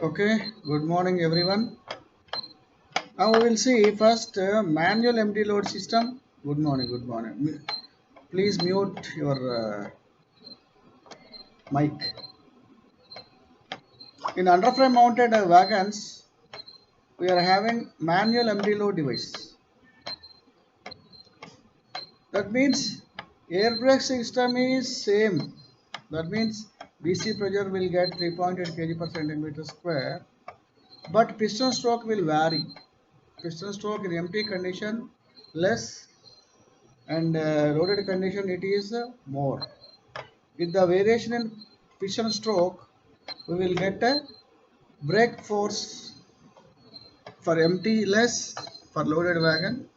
Okay, good morning everyone. Now we will see first manual empty load system. Good morning, good morning. Please mute your mic. In underframe mounted wagons, we are having manual empty load device. That means air brake system is same. That means BC pressure will get 3.8 kg per centimeter square, but piston stroke will vary. Piston stroke in empty condition less and loaded condition it is more. With the variation in piston stroke, we will get a brake force for empty less, for loaded wagon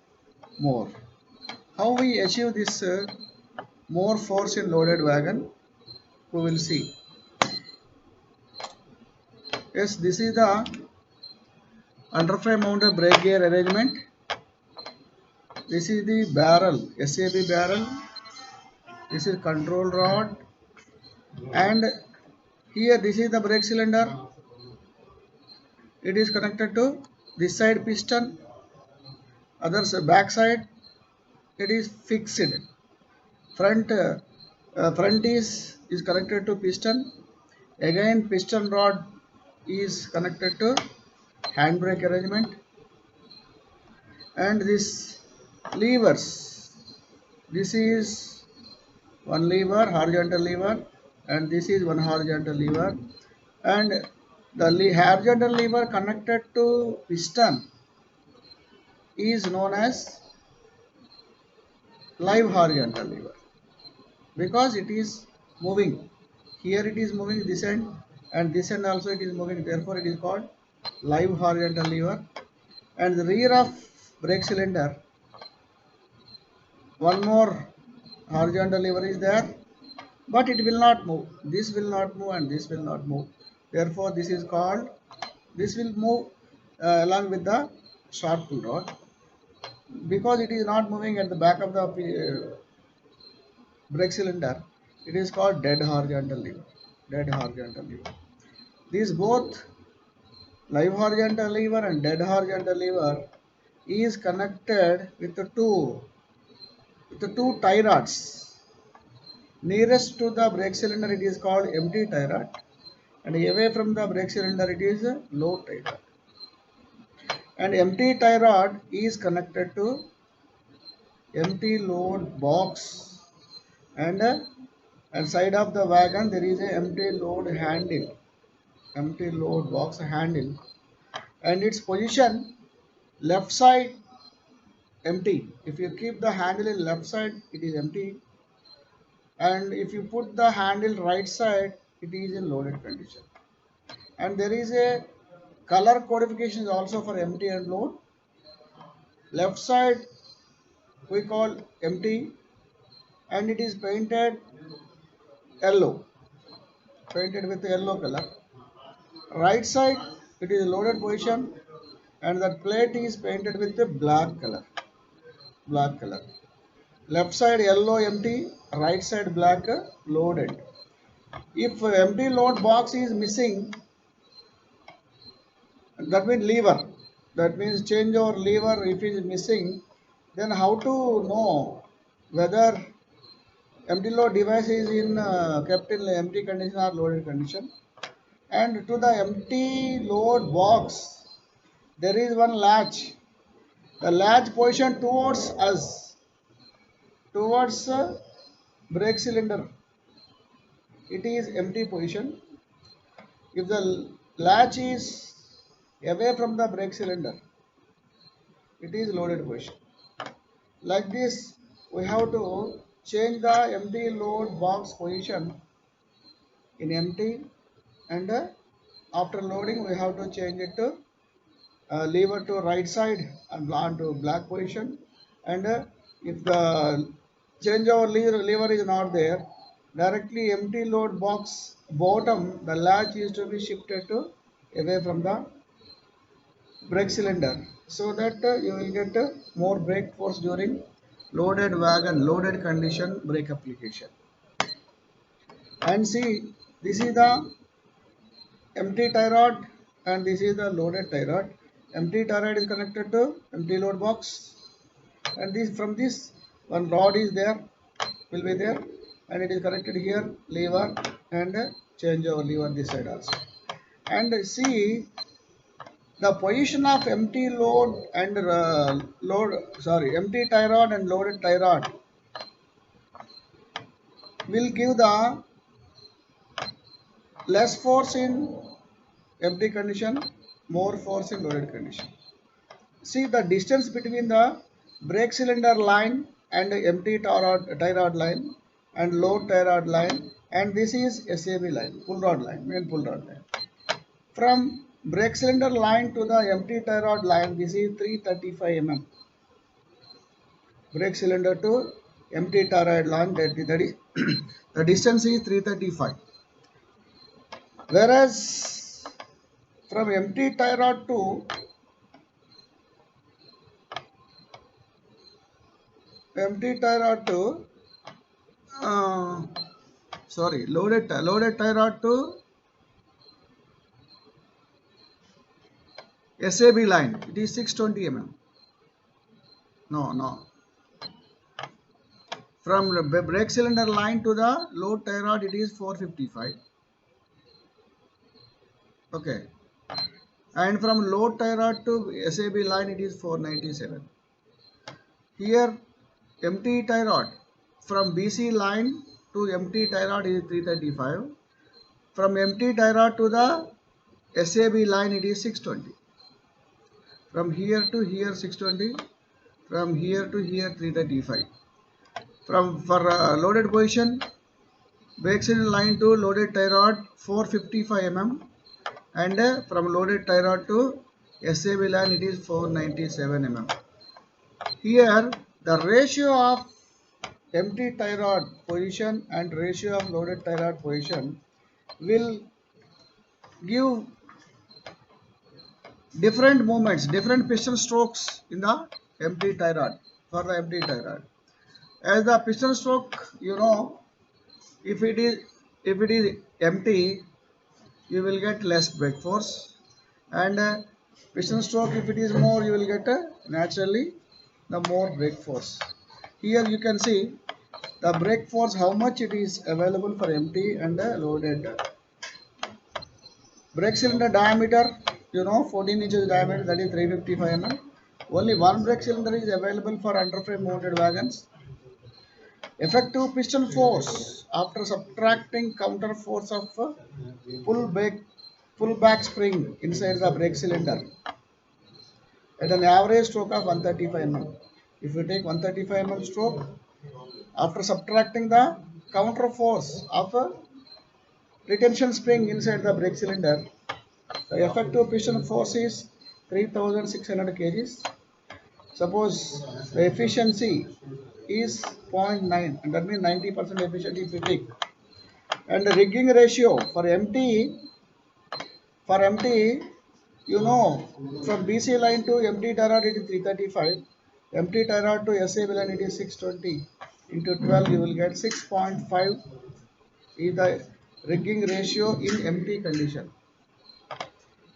more. How we achieve this more force in loaded wagon? We will see. Yes, this is the underframe mounted brake gear arrangement. This is the barrel, SAB barrel. This is control rod, and here this is the brake cylinder. It is connected to this side piston, other back side it is fixed. Front is connected to piston. Again piston rod is connected to handbrake arrangement, and this levers, this is one lever, horizontal lever, and this is one horizontal lever, and the horizontal lever connected to piston is known as live horizontal lever, because it is moving. Here it is moving this end, and this end also it is moving, therefore it is called live horizontal lever. And the rear of brake cylinder, one more horizontal lever is there, but it will not move. This will not move and this will not move, therefore this is called, this will move along with the sharp pull rod, because it is not moving at the back of the brake cylinder. It is called dead horizontal lever. Dead horizontal lever. These both live horizontal lever and dead horizontal lever is connected with the two tie rods. Nearest to the brake cylinder it is called empty tie rod, and away from the brake cylinder it is a load tie rod. And empty tie rod is connected to empty load box, and side of the wagon there is a empty load handle, empty load box handle, and its position left side empty. If you keep the handle in left side it is empty, and if you put the handle right side it is in loaded condition. And there is a color codification also for empty and load. Left side we call empty, and it is painted yellow, painted with yellow color. Right side it is loaded position, and that plate is painted with the black color, black color. Left side yellow empty, right side black loaded. If empty load box is missing, that means lever, that means changeover lever if it is missing, then how to know whether empty load device is in kept in empty condition or loaded condition? And to the empty load box there is one latch. The latch position towards us, towards brake cylinder, it is empty position. If the latch is away from the brake cylinder, it is loaded position. Like this, we have to change the empty load box position in empty, and after loading we have to change it to lever to right side and on to black position. And if the changeover lever is not there, directly empty load box bottom the latch is to be shifted to away from the brake cylinder, so that you will get more brake force during loaded wagon, loaded condition brake application. And see, this is the empty tie rod, and this is the loaded tie rod. Empty tie rod is connected to empty load box, and this from this one rod is there, will be there, and it is connected here lever and changeover lever this side also. And see the position of empty load and empty tie rod and loaded tie rod will give the less force in empty condition, more force in loaded condition. See the distance between the brake cylinder line and empty tie rod line and load tie rod line, and this is SAB line, pull rod line, main pull rod line. From brake cylinder line to the empty tie rod line, this is 335 mm. Brake cylinder to empty tie rod line, that is the distance is 335. Whereas from empty tie rod to uh, loaded tie rod to SAB line, it is 620 mm. No. From the brake cylinder line to the load tie rod, it is 455. Okay. And from load tie rod to SAB line, it is 497. Here, empty tie rod from BC line to empty tie rod is 335. From empty tie rod to the SAB line, it is 620. From here to here 620. From here to here 335. For loaded position, brake cylinder line to loaded tie rod 455 mm, and from loaded tie rod to SAB line it is 497 mm. Here the ratio of empty tie rod position and ratio of loaded tie rod position will give different movements, different piston strokes in the empty tie rod, for the empty tie rod. As the piston stroke, if it is empty, you will get less brake force, and piston stroke, if it is more, you will get naturally the more brake force. Here you can see the brake force, how much it is available for empty and loaded. Brake cylinder diameter, 14 inches diameter, that is 355 mm. Only one brake cylinder is available for underframe mounted wagons. Effective piston force after subtracting counter force of pull back spring inside the brake cylinder at an average stroke of 135 mm. If you take 135 mm stroke, after subtracting the counter force of a retention spring inside the brake cylinder, the effective piston force is 3600 kgs. Suppose the efficiency is 0.9, and that means 90% efficiency if you take. And the rigging ratio for empty, from BC line to empty tie rod it is 335, empty tie rod to SAB line it is 620, into 12 you will get 6.5 is the rigging ratio in empty condition.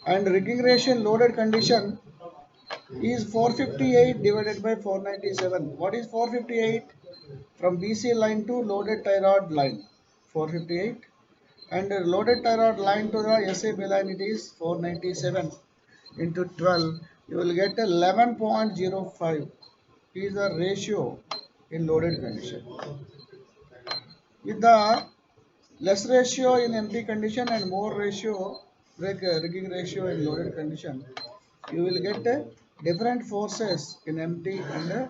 And rigging ratio in loaded condition is 458 divided by 497. What is 458? From BC line to loaded tie rod line, 458, and loaded tie rod line to the SAB line it is 497, into 12 you will get 11.05 is the ratio in loaded condition. With the less ratio in empty condition and more ratio rigging ratio in loaded condition, you will get different forces in empty and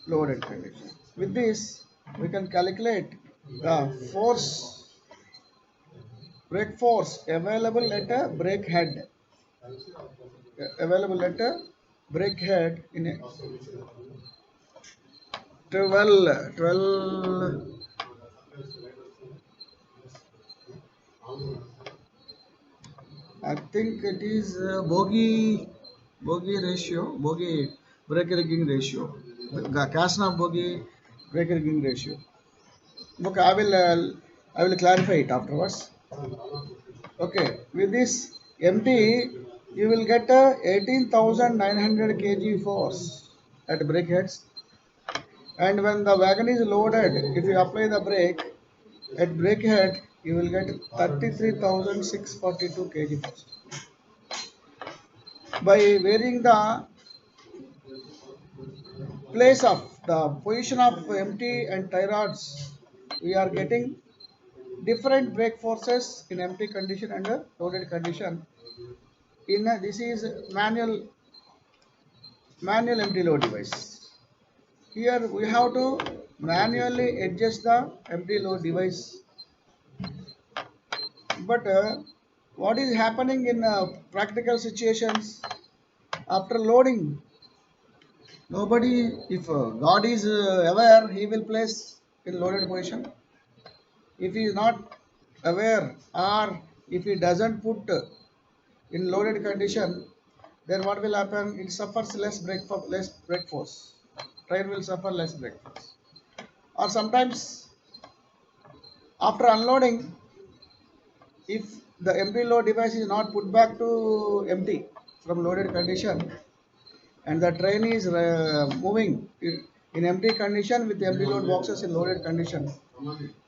loaded condition. With this, we can calculate the brake force available at a brake head, in a 12 I think it is bogey brake rigging ratio, Kasna bogey brake rigging ratio. Okay, I will clarify it afterwards. Okay, with this empty you will get a 18,900 kg force at brake heads, and when the wagon is loaded, if you apply the brake at brake head, you will get 33,642 kg force. By varying the place of the position of empty and tie rods, we are getting different brake forces in empty condition and loaded condition. In this is manual empty load device. Here we have to manually adjust the empty load device. But what is happening in practical situations after loading? Nobody, if God is aware, He will place in loaded position. If He is not aware, or if He doesn't put in loaded condition, then what will happen? It suffers less brake force. Train will suffer less brake force. Or sometimes after unloading, if the empty load device is not put back to empty from loaded condition, and the train is moving in empty condition with empty load boxes in loaded condition,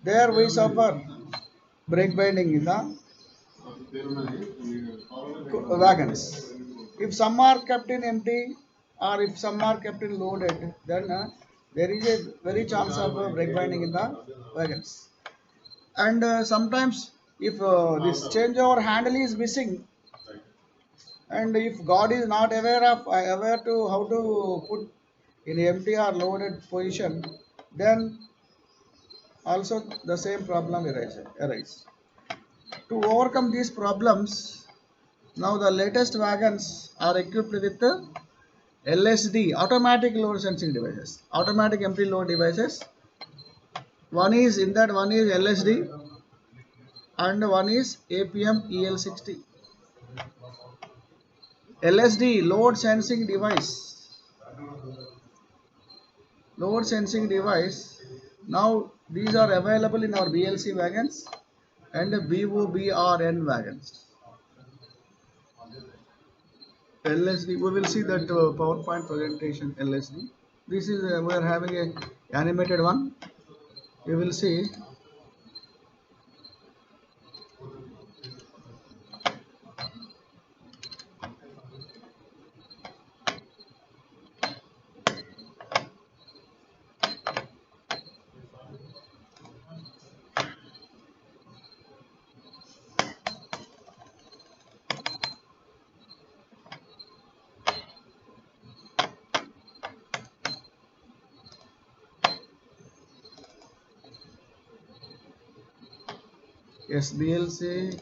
there we suffer brake binding in the wagons. If some are kept in empty or if some are kept in loaded, then there is a very chance of brake binding in the wagons. And sometimes if this changeover handle is missing, and if God is not aware to how to put in empty or loaded position, then also the same problem arise. To overcome these problems, now the latest wagons are equipped with LSD, automatic load sensing devices, automatic empty load devices. One is LSD and one is APM EL60. LSD, load sensing device. Now these are available in our BLC wagons and BOBRN wagons. LSD, we will see that PowerPoint presentation LSD. This is we are having a animated one. You will see. Yes, BLC.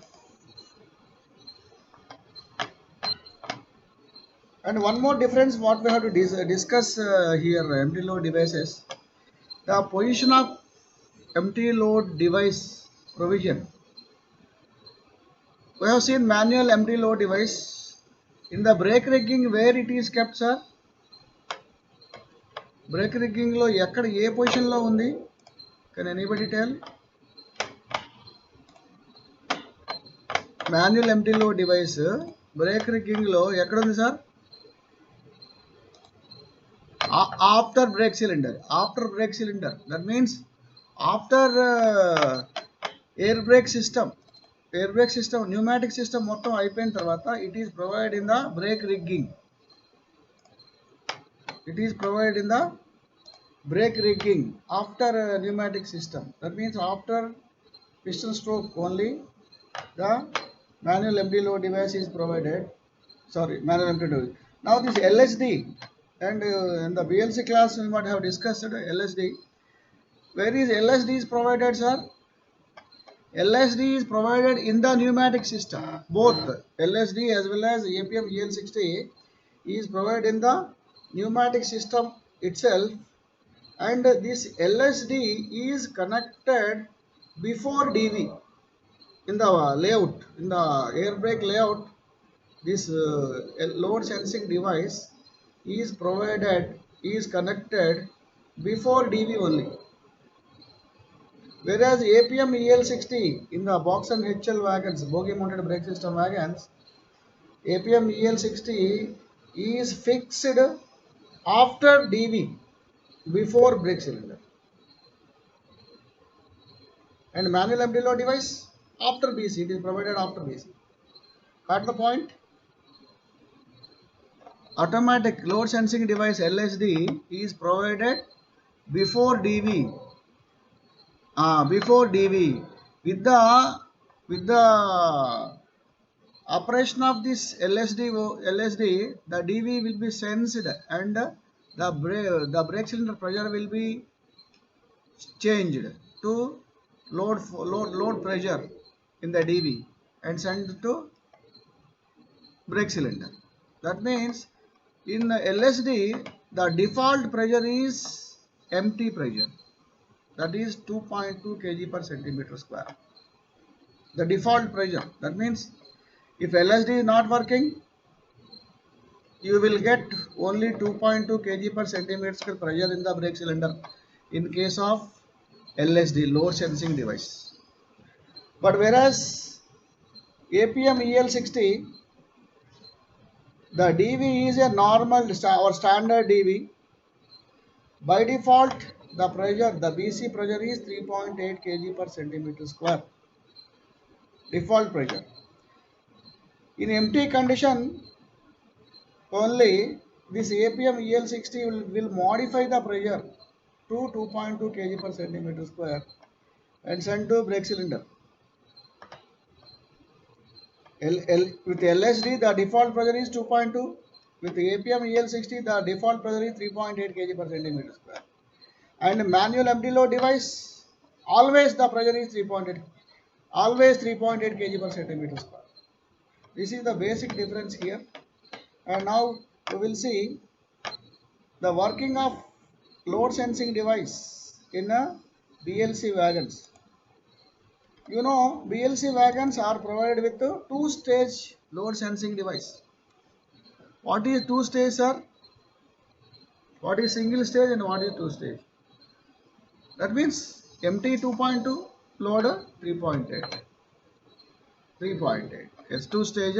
And one more difference what we have to discuss here, empty load devices. The position of empty load device provision. We have seen manual empty load device. In the brake rigging, where it is kept, sir? Brake rigging lo ekkada A position లో ఉంది? Can anybody tell? Manual empty load device brake rigging లో ఎక్కడ ఉంది sir? After brake cylinder. That means after air brake system pneumatic system మొత్తం అయిపోయిన తర్వాత it is provided in the brake rigging. After pneumatic system. That means after piston stroke only the manual empty load device is provided. Manual empty load. Now this LSD and in the BLC class we might have discussed LSD. Where is LSD is provided, sir? LSD is provided in the pneumatic system. Both LSD as well as APM EL60 is provided in the pneumatic system itself, and this LSD is connected before DV in the layout, in the air brake layout. This load sensing device is connected before DV only. Whereas APM EL60 in the box and HL wagons, bogie mounted brake system wagons, APM EL60 is fixed after DV, before brake cylinder, and manual empty load device after BC. It is provided after BC. Got the point? Automatic load sensing device LSD is provided before DV. Before DV, with the operation of this LSD, the DV will be sensed, and the brake cylinder pressure will be changed to load pressure in the DV and sent to brake cylinder. That means in the LSD the default pressure is empty pressure, that is 2.2 kg per centimeter square. The default pressure. That means if LSD is not working, you will get only 2.2 kg per centimeter square pressure in the brake cylinder in case of LSD, load sensing device. But whereas APM EL60, the DV is a normal or standard DV. By default, the pressure, the BC pressure is 3.8 kg per centimeter square. Default pressure. In empty condition, only this APM EL60 will modify the pressure to 2.2 kg per centimeter square and send to brake cylinder. With LSD, the default pressure is 2.2. With APM EL60, the default pressure is 3.8 kg per centimeter square. And manual empty load device, always the pressure is 3.8. Always 3.8 kg per centimeter square. This is the basic difference here. And now we will see the working of load sensing device in a BLC wagons. You know, BLC wagons are provided with a two-stage load sensing device. What is two-stage, sir? What is single stage and what is two-stage? That means empty 2.2, load 3.8. 3.8. Yes, two-stage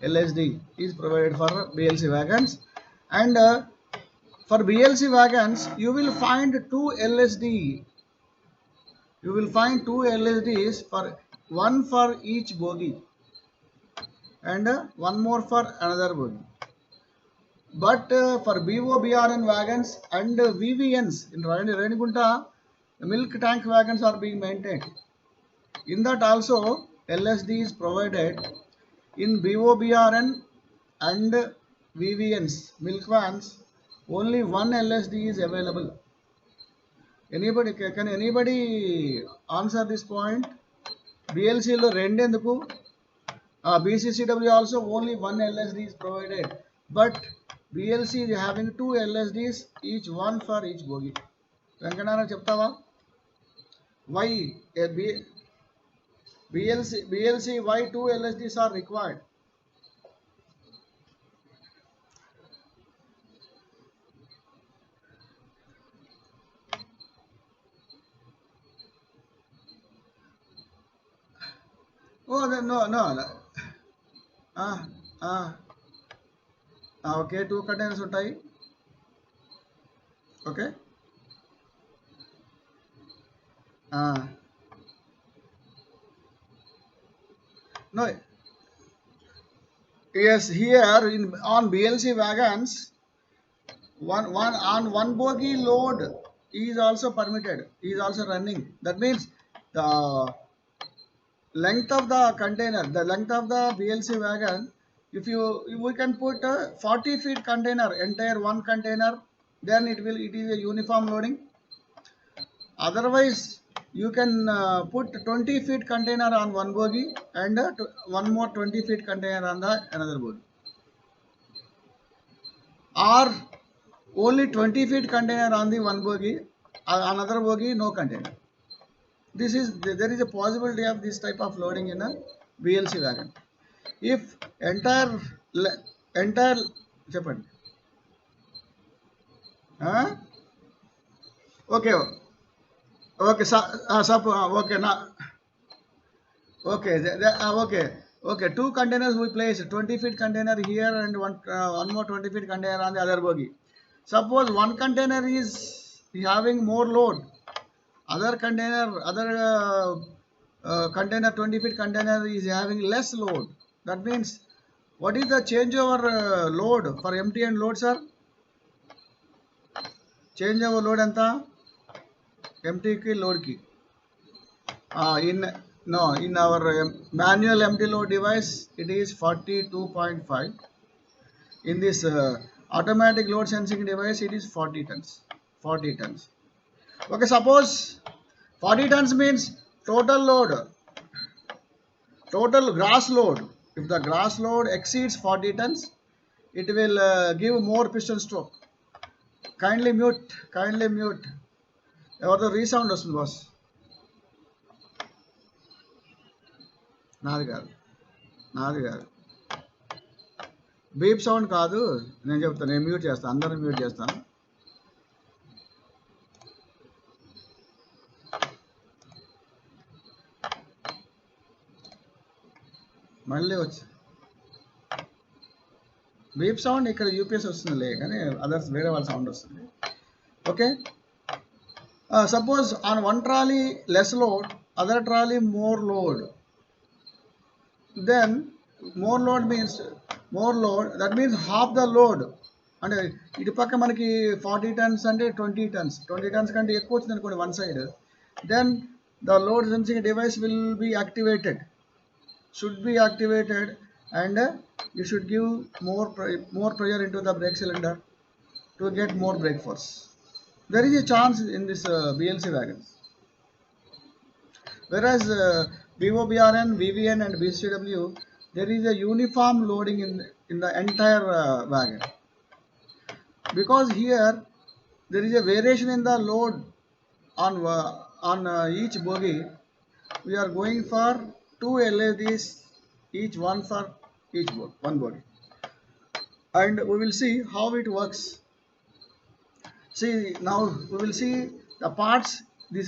LSD is provided for BLC wagons. And for BLC wagons, you will find two LSD. You will find two LSDs, for one for each bogie and one more for another bogie. But for BOBRN wagons and VVNs in Renigunta, the milk tank wagons are being maintained. In that also LSD is provided. In BOBRN and VVNs, milk vans, only one LSD is available. Anybody, can anybody answer this point? BLC lo rendu enduku? BCCW also only one LSD is provided, but BLC is having two LSDs, each one for each bogie. Venkatara cheptava? Why BLC why two LSDs are required? Oh, no. Okay, two containers ఉంటాయి. Okay. No. Yes, here on BLC wagons, one bogie load is also permitted, is also running. That means the length of the container, the length of the BLC wagon, if we can put a 40 feet container, entire one container, then it is a uniform loading. Otherwise, you can put 20 feet container on one bogie and one more 20 feet container on the another bogie. Or only 20 feet container on the one bogie, another bogie no container. There is a possibility of this type of loading in a BLC wagon. If entire చెప్పండి. Okay, okay, okay, okay, Okay, two containers we place 20 feet container here and one more 20 feet container on the other bogie. Suppose one container is having more load, other container 20 feet container is having less load. That means what is the changeover load for empty and load, sir? Changeover load anta empty ki load ki. In our manual empty load device it is 42.5. In this automatic load sensing device it is 40 tons. 40 tons. Okay, suppose 40 tons means total load, total gross load. If the gross load exceeds 40 tons, it will give more piston stroke. Kindly mute. ఎవరితో resound వస్తుంది boss? నాది కాదు, నాది కాదు. Beep sound కాదు, నేను చెప్తాను. నేను మ్యూట్ చేస్తాను, అందరిని మ్యూట్ చేస్తాను. మళ్ళీ వచ్చి బీప్ సౌండ్ ఇక్కడ యూపీఎస్ వస్తుందిలే, కానీ అదర్స్ వేరే వాళ్ళ సౌండ్ వస్తుంది. Okay, suppose on one trolley less load, other trolley more load, then more load means more load, that means half the load. అంటే ఇటు పక్క మనకి 40 tons అంటే 20 tons కంటే ఎక్కువ వచ్చింది అనుకోండి one side, then the load sensing device will be activated, should be activated, and you should give more pressure into the brake cylinder to get more brake force. There is a chance in this BLC wagons. Whereas BOBRN, VVN and BCW, there is a uniform loading in the entire wagon. Because here there is a variation in the load on each bogie, we are going for 2 LADs, each one for each one bogie. And we will see how it works. See, now we will see the parts. This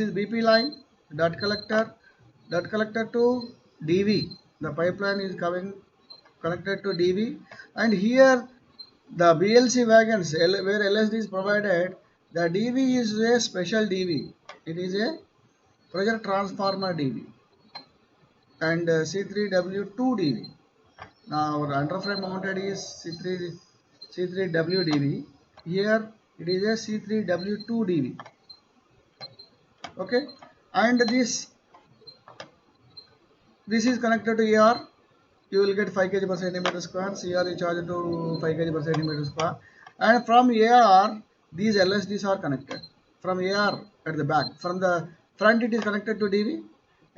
is BP line, dot collector to DV. The pipeline is connected to DV, and here the BLC wagons where LSD is provided, the DV is a special DV. It is a pressure transformer DV and C3W2 DV. Now our underframe mounted is C3W DV. Here it is a C3W2 DV. Okay, and this is connected to AR. You will get 5 kg per centimeter square. CR is charged to 5 kg per centimeter square, and from AR these LSDs are connected. From AR at the back, from the front it is connected to DV,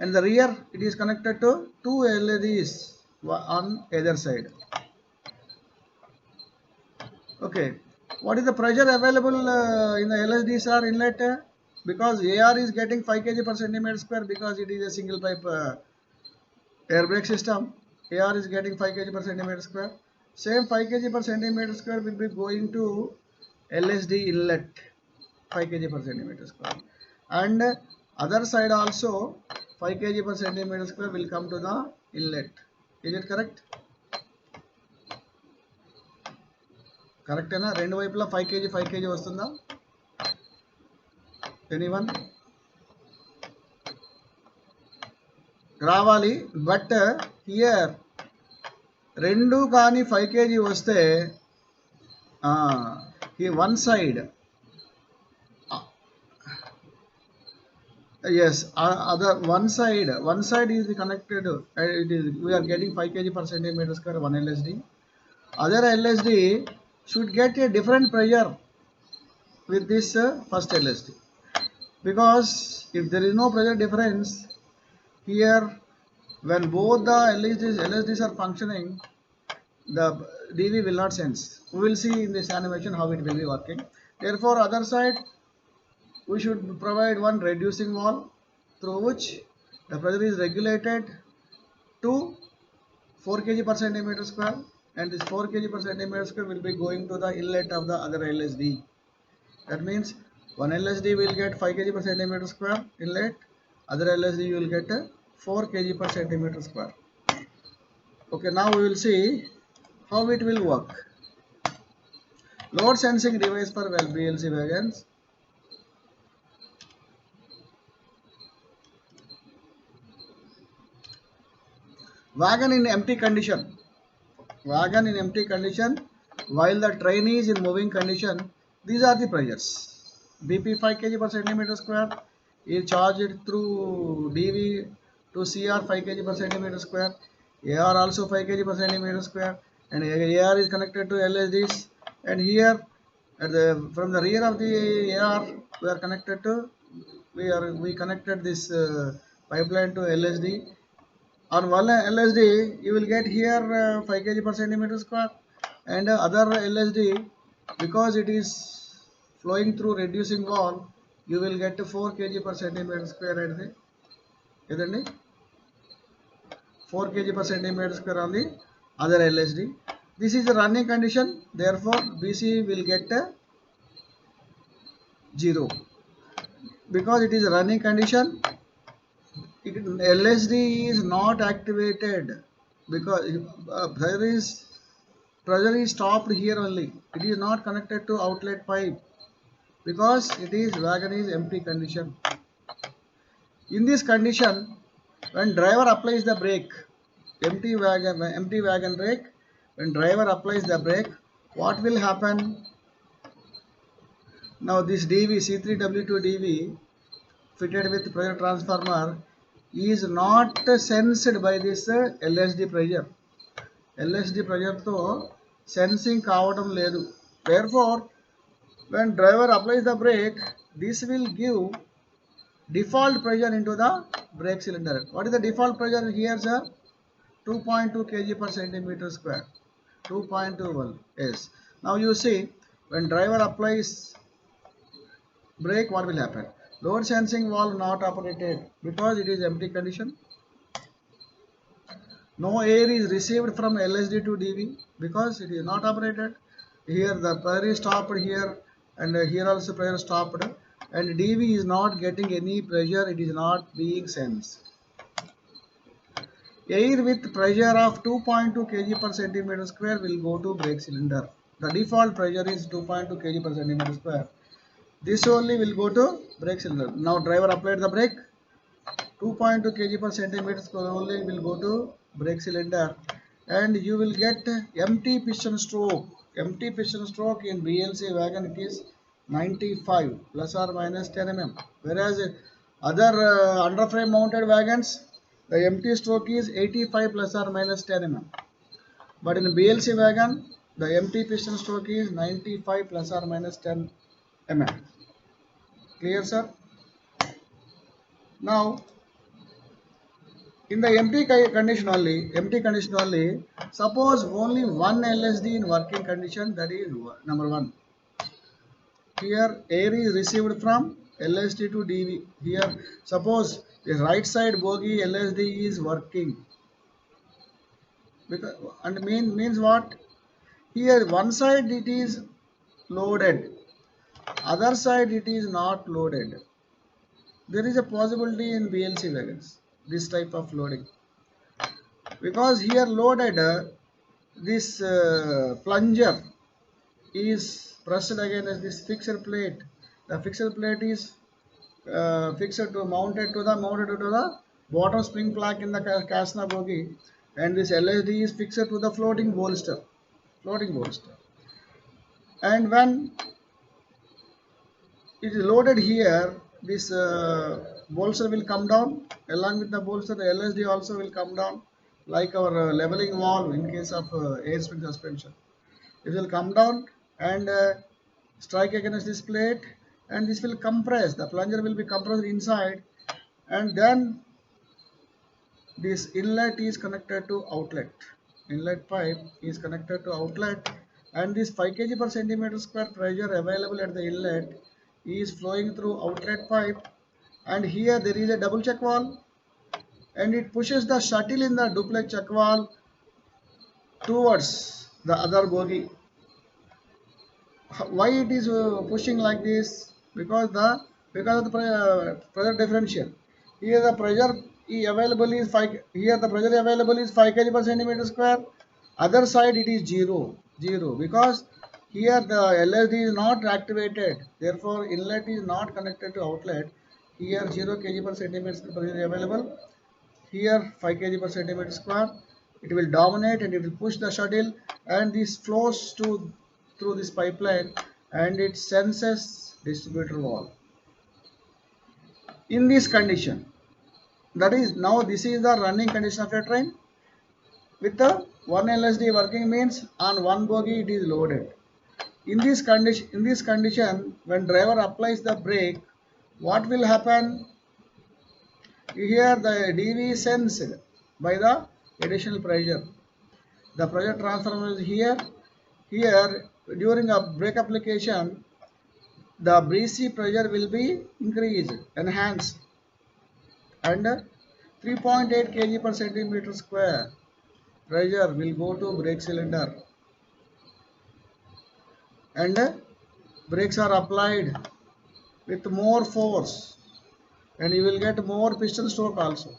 and the rear it is connected to 2 LEDs on either side. Okay, what is the pressure available in the LSDs are inlet? Because AR is getting 5 kg per centimeter square because it is a single pipe air brake system. AR is getting 5 kg per centimeter square. Same 5 kg per centimeter square will be going to LSD inlet, 5 kg per centimeter square, and other side also 5 kg per centimeter square will come to the inlet. Is it correct? కరెక్టేనా? రెండు వైపులా 5 kg వస్తుందా? Anyone? రావాలి. But here రెండు కానీ 5 kg వస్తే ఈ one side, yes, other one side is connected, it is, we are getting 5 kg per centimeter square one LSD. Other LSD should get a different pressure with this first LSD, because if there is no pressure difference here, when both the LSDs are functioning, the DV will not sense. We will see in this animation how it will be working. Therefore, other side we should provide one reducing valve through which the pressure is regulated to 4 kg per centimeter square, and this 4 kg per centimeter square will be going to the inlet of the other LSD. That means one LSD will get 5 kg per centimeter square inlet, other LSD you will get 4 kg per centimeter square. Okay, now we will see how it will work. Load sensing device for BLC wagons. Wagon in empty condition. Wagon in empty condition while the train is in moving condition. These are the pressures. BP 5 kg per centimeter square is charged through DV to CR 5 kg per centimeter square. AR also 5 kg per centimeter square, and AR is connected to LSDs. And here from the rear of the AR we are connected to we connected this pipeline to LSD. On one LSD you will get here 5 kg per centimeter square, and other LSD, because it is flowing through reducing wall, you will get 4 kg per centimeter square at the ఇదండి 4 kg per centimeter square on the other LSD. This is the running condition, therefore BC will get 0 because it is a running condition. LSD is not activated because pressure is stopped here only. It is not connected to outlet pipe because it is wagon is empty condition. In this condition, when driver applies the brake, empty wagon brake, when driver applies the brake, what will happen? Now this DV C3W2 DV fitted with pressure transformer is not sensed by this LSD pressure. LSD pressure తో sensing కావడం లేదు. Therefore, when driver applies the brake, this will give default pressure into the brake cylinder. What is the default pressure here, sir? 2.2 kg per centimeter square. 2.21. Yes. Now you see, when driver applies brake, what will happen? Load sensing valve not operated because it is empty condition. No air is received from LSD to DV because it is not operated. Here the pressure is stopped here, and here also pressure stopped, and DV is not getting any pressure, it is not being sensed. Air with pressure of 2.2 kg per centimeter square will go to brake cylinder. The default pressure is 2.2 kg per centimeter square. This only will go to brake cylinder. Now driver applied the brake, 2.2 kg per centimeter square only will go to brake cylinder, and you will get empty piston stroke. Empty piston stroke in BLC wagon it is 95 plus or minus 10 mm, whereas other underframe mounted wagons the empty stroke is 85 plus or minus 10 mm, but in BLC wagon the empty piston stroke is 95 plus or minus 10 mm. Clear, sir? Now in the empty condition only, suppose only one LSD in working condition, that is number one. Here air is received from LSD to DV. Here suppose the right side bogie LSD is working. Because, and means what? Here one side it is loaded, other side it is not loaded. There is a possibility in BLC wagons, this type of loading. Because here loaded this plunger is pressed against this fixed plate. The fixed plate is fixed to mounted to the bottom spring plug in the Casna bogie, and this LSD is fixed to the floating bolster. And when it is loaded here, this bolster will come down. Along with the bolster, the LSD also will come down, like our leveling valve in case of air spring suspension. It will come down and strike against this plate, and this will compress. The plunger will be compressed inside, and then this inlet is connected to outlet. Inlet pipe is connected to outlet, and this 5 kg per centimeter square pressure available at the inlet is flowing through outlet pipe, and here there is a double check valve, and it pushes the shuttle in the duplex check valve towards the other bogie. Why it is pushing like this? Because of the pressure differential. Here the pressure available is 5, here the pressure available is 5 kg per centimeter square. Other side it is 0 because here the LSD is not activated, therefore inlet is not connected to outlet. Here 0 kg per centimeter square pressure is available. Here 5 kg per centimeter square. It will dominate and it will push the shuttle, and this flows through this pipeline and it senses distributor valve. In this condition, that is, now this is the running condition of a train with the one LSD working, means on one bogie it is loaded. In this condition, when driver applies the brake, what will happen? Here the DV is sensed by the additional pressure. The pressure transformer is here. Here during a brake application, the BC pressure will be increased, enhanced, and 3.8 kg per centimeter square pressure will go to brake cylinder, and brakes are applied with more force, and you will get more piston stroke also.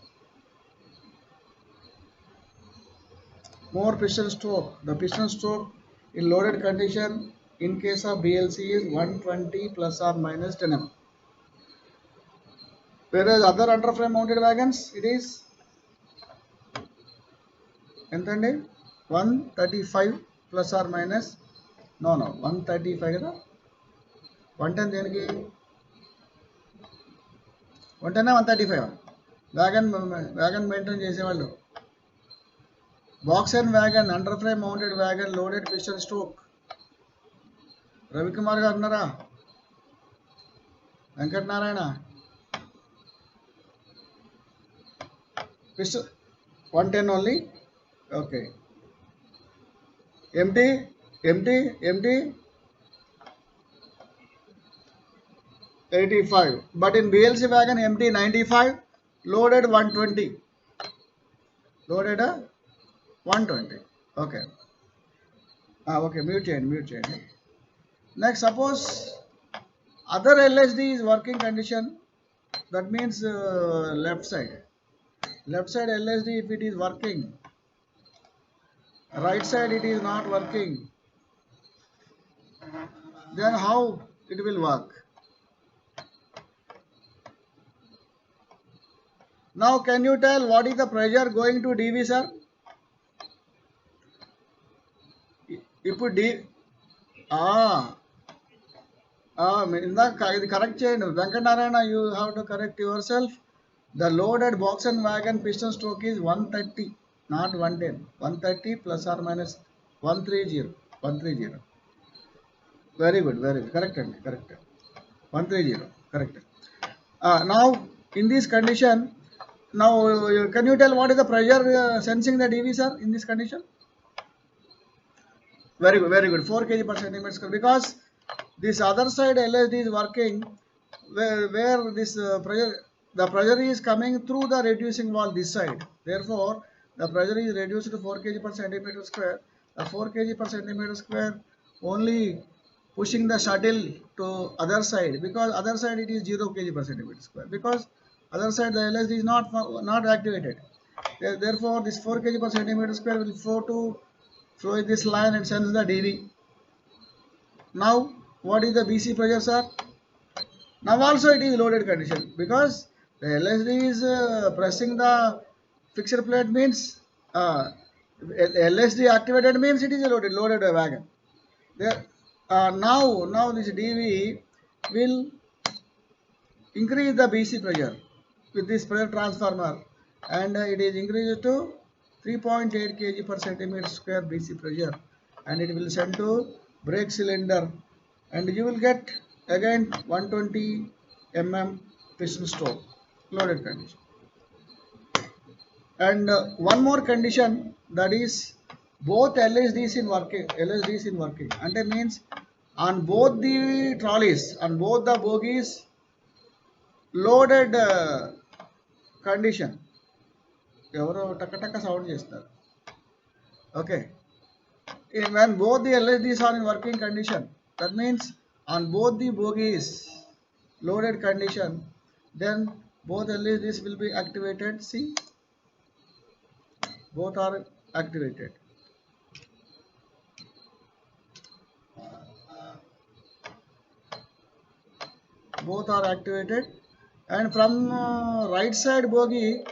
More piston stroke. The piston stroke in loaded condition in case of BLC is 120 plus or minus 10 mm. Whereas other underframe mounted wagons, it is 135 plus or minus, no 135 కదా, 110 దేనికి, 110 135 wagon maintain చేసేవాళ్ళు. Box and wagon, under frame mounted wagon, loaded piston stroke. Ravikumar గారు ఉన్నారా? Venkatanarayana, piston 110 only. Okay. empty 85, but in BLC wagon empty 95, loaded 120, loaded 120. Okay. Okay, mute చేయండి. Next, suppose other LSD is working condition, that means left side LSD, if it is working, right side it is not working, then how it will work? Now can you tell what is the pressure going to DV, sir? ఇప్పుడు ఇందాక ఇది correct చేయండి Venkatanarayana, you have to correct your self. The loaded box and wagon piston stroke is 130, not 110. 130 plus or minus 130. Very good, correct. 130, correct. Now in this condition, now can you tell what is the pressure sensing the DV, sir, in this condition? Very good, 4 kg per centimeter square, because this other side LSD is working where this the pressure is coming through the reducing valve this side. Therefore, the pressure is reduced to 4 kg per centimeter square. The 4 kg per centimeter square only pushing the shuttle to other side, because other side it is 0 kg per centimeter square, because other side the LSD is not activated. Therefore, this 4 kg per centimeter square will flow in this line and sends the DV. Now what is the BC pressure, sir? Now also it is loaded condition, because the LSD is pressing the fixed plate, means LSD activated means it is a loaded wagon. There now this DV will increase the BC pressure with this pressure transformer, and it is increased to 3.8 kg per centimeter square BC pressure, and it will send to brake cylinder, and you will get again 120 mm piston stroke, loaded condition. And one more condition, that is both LSDs in working, and it means on both the trolleys, on both the bogies, loaded condition. ఎవరో టక్క sound చేస్తారు. Okay, when both the LSDs are in working condition, that means on both the bogies loaded condition, then Both LEDs will be activated. See, both are activated. Both are activated, and from right side bogie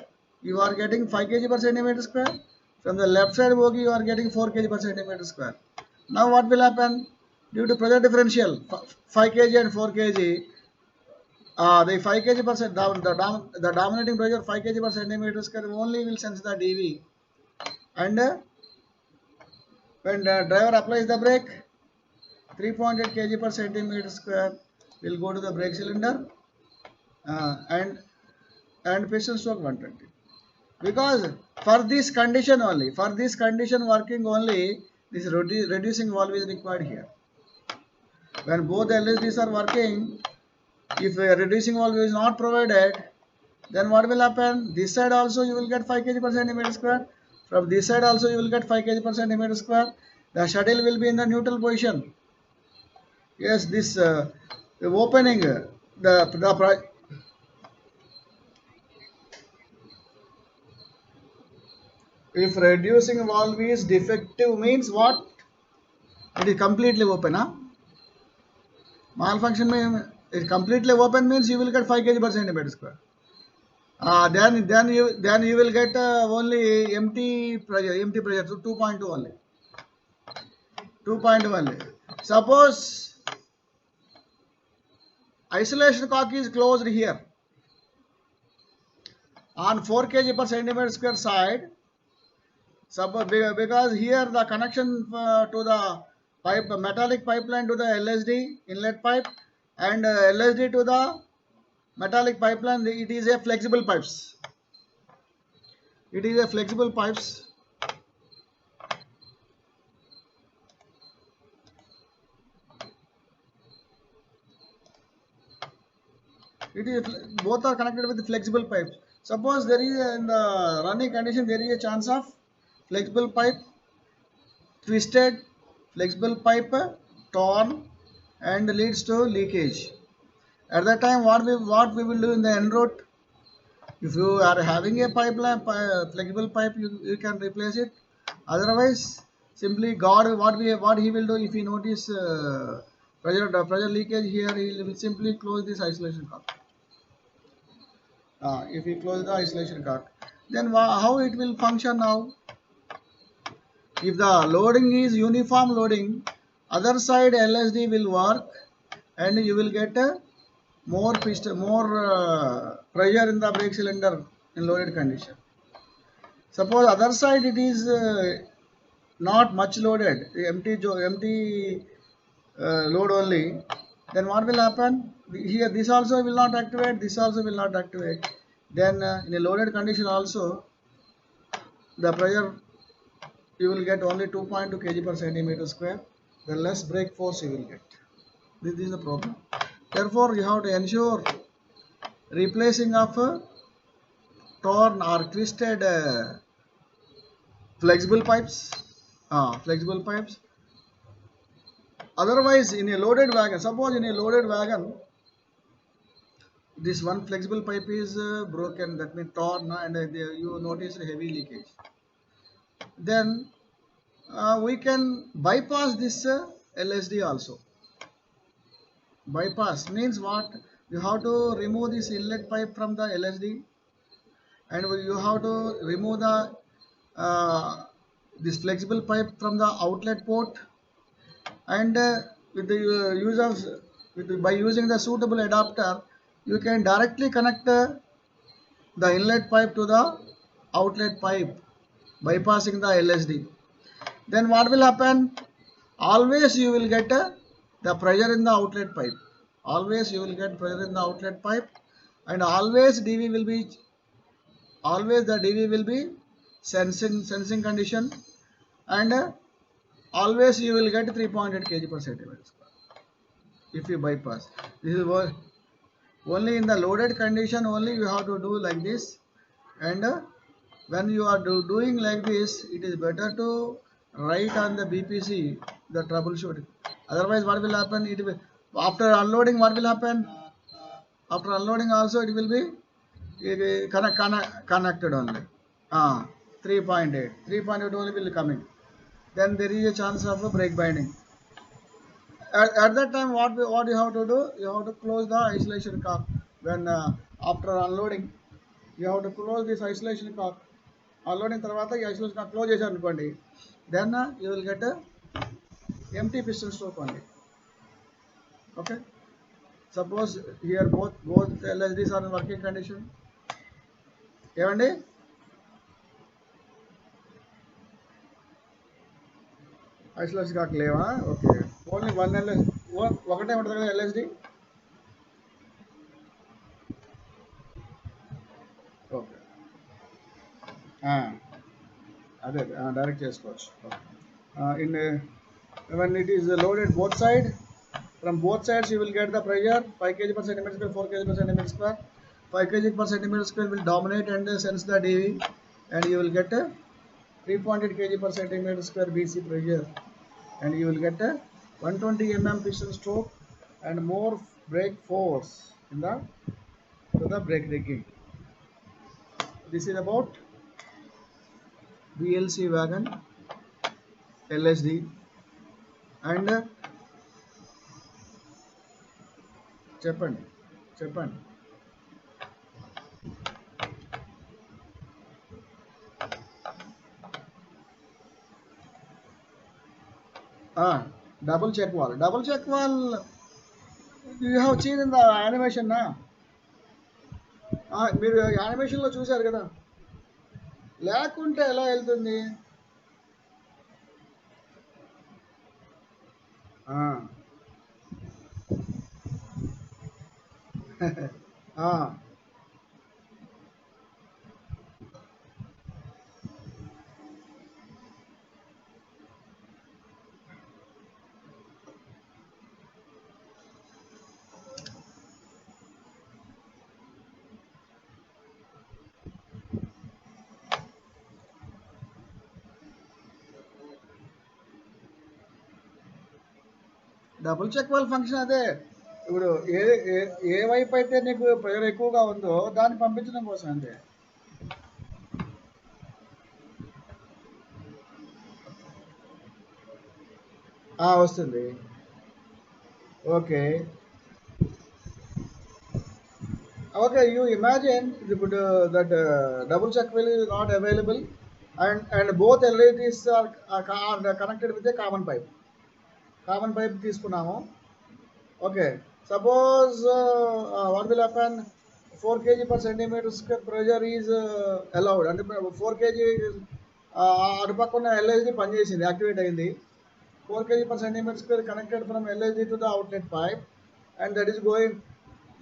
you are getting 5 kg per centimeter square. From the left side bogie you are getting 4 kg per centimeter square. Now what will happen? Due to pressure differential 5 kg and 4 kg, the 5 kg per the dominating pressure 5 kg per centimeter square only will sense the dV, and when the driver applies the brake, 3.8 kg per centimeter square will go to the brake cylinder, and piston stroke 120. Because for this condition working only, this reducing valve is required here. When both LSDs are working, if a reducing valve is not provided, then what will happen? This side also you will get 5 kg per centimeter square. From this side also you will get 5 kg per centimeter square. The shuttle will be in the neutral position. Yes, this the opening, the if reducing valve is defective means what? It is completely open, huh? Malfunction means it completely open means you will get 5 kg per centimeter square. Then you will get only empty pressure, so 2.2 only. 2.2 only. Suppose isolation cock is closed here on 4 kg per centimeter square side. Suppose because here the connection to the metallic pipeline to the LSD inlet pipe, and LSD to the metallic pipeline, it is a flexible pipes. It is a flexible pipes. It is both are connected with the flexible pipes. Suppose there is in the running condition there is a chance of flexible pipe twisted, flexible pipe torn, and leads to leakage. At that time, what we will do in the end route? If you are having a pipeline flexible pipe, you can replace it. Otherwise, simply God what he will do if he notice pressure leakage here, he will simply close this isolation cock. If we close the isolation cock, then how it will function now? If the loading is uniform loading, other side LSD will work, and you will get more pressure in the brake cylinder in loaded condition. Suppose other side it is not much loaded, empty load only, then what will happen? Here this also will not activate, this also will not activate. Then in a loaded condition also, the pressure you will get only 2.2 kg per centimeter square. The less brake force you will get. This is the problem. Therefore, you have to ensure replacing of torn or twisted flexible pipes. Flexible pipes. Otherwise, in a loaded wagon, suppose in a loaded wagon, this one flexible pipe is broken, that means torn, and you notice a heavy leakage. Then we can bypass this LSD also. Bypass means what? You have to remove this inlet pipe from the LSD, and you have to remove the this flexible pipe from the outlet port, and with the use of by using the suitable adapter, you can directly connect the inlet pipe to the outlet pipe, bypassing the LSD. Then what will happen? Always you will get the pressure in the outlet pipe. Always you will get pressure in the outlet pipe, and always the DV will be sensing condition, and always you will get 3.8 kg per centimeter square if you bypass. This is what only in the loaded condition only you have to do like this, and when you are doing like this, it is better to write on the BPC the troubleshooting. Otherwise, what will happen? It will, after unloading, what will happen? After unloading also it will be it is connected only. 3.8. 3.8 only will coming. Then there is a chance of a break binding. At that time, what you have to do? You have to close the isolation cock. When after unloading, you have to close this isolation cock. Unloading తర్వాత ఈ isolation cock close చేశారు అనుకోండి. Then you will get a empty piston stroke only. Okay. Suppose here both LSDs are in working condition. ఏమండి isolation కాక లేవా? Okay, only one ఒకటే ఉంటుంది కదా ఎల్ఎస్డి. ఓకే, అదే డైరెక్ట్ చేసుకోవచ్చు. In when it is loaded both side, from both sides you will get the pressure 5 kg per centimeter square, 4 kg per centimeter square. 5 kg per centimeter square will dominate and sense the dv, and you will get a 3.8 kg per centimeter square bc pressure, and you will get a 120 mm piston stroke and more brake force in the brake rigging. This is about BLC wagon LSD. And చెప్పండి. Double check wall you have seen in the animation na. మీరు యానిమేషన్లో చూశారు కదా, లేకుంటే ఎలా వెళ్తుంది? Double check wall function అదే. ఇప్పుడు ఏ వైపు అయితే నీకు ప్రెషర్ ఎక్కువగా ఉందో దాన్ని పంపించడం కోసం అంతే. వస్తుంది. Okay, you imagine that double check wheel is not available, and both LEDs are connected with a common pipe తీసుకున్నాము. Okay, suppose what will happen, 4 kg per centimeter square pressure is allowed, అంటే 4 kg అటుపక్కన LSD పనిచేసింది, activate అయింది. 4 kg per centimeter square connected from LSD to the outlet pipe, and that is going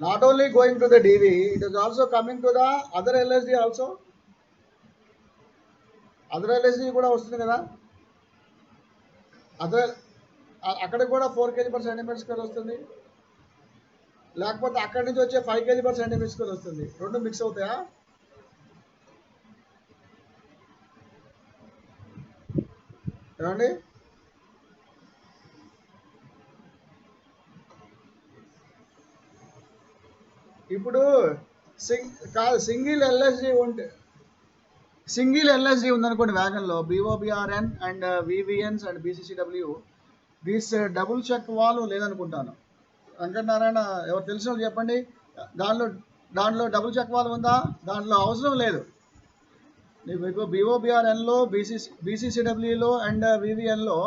not only going to the DV, it is also coming to the other LSD also. Other LSD కూడా వస్తుంది కదా, అక్కడికి కూడా 4 kg per centimeter square వస్తుంది. లేకపోతే అక్కడి నుంచి వచ్చే 5 kg per centimeter square వస్తుంది. రెండు మిక్స్ అవుతాయా? ఏమండి? ఇప్పుడు సింగిల్ ఎల్ఎస్డి ఉందనుకోండి వ్యాగన్లో, BOBRN and VVNs and BCCW, this double check wall లేదనుకుంటాను. వెంకటనారాయణ ఎవరు తెలిసిన వాళ్ళు చెప్పండి. దాంట్లో డబుల్ చెక్ వాల్ ఉందా? దాంట్లో అవసరం లేదు. మీకు BOBRNలో, BCCWలో and VVNలో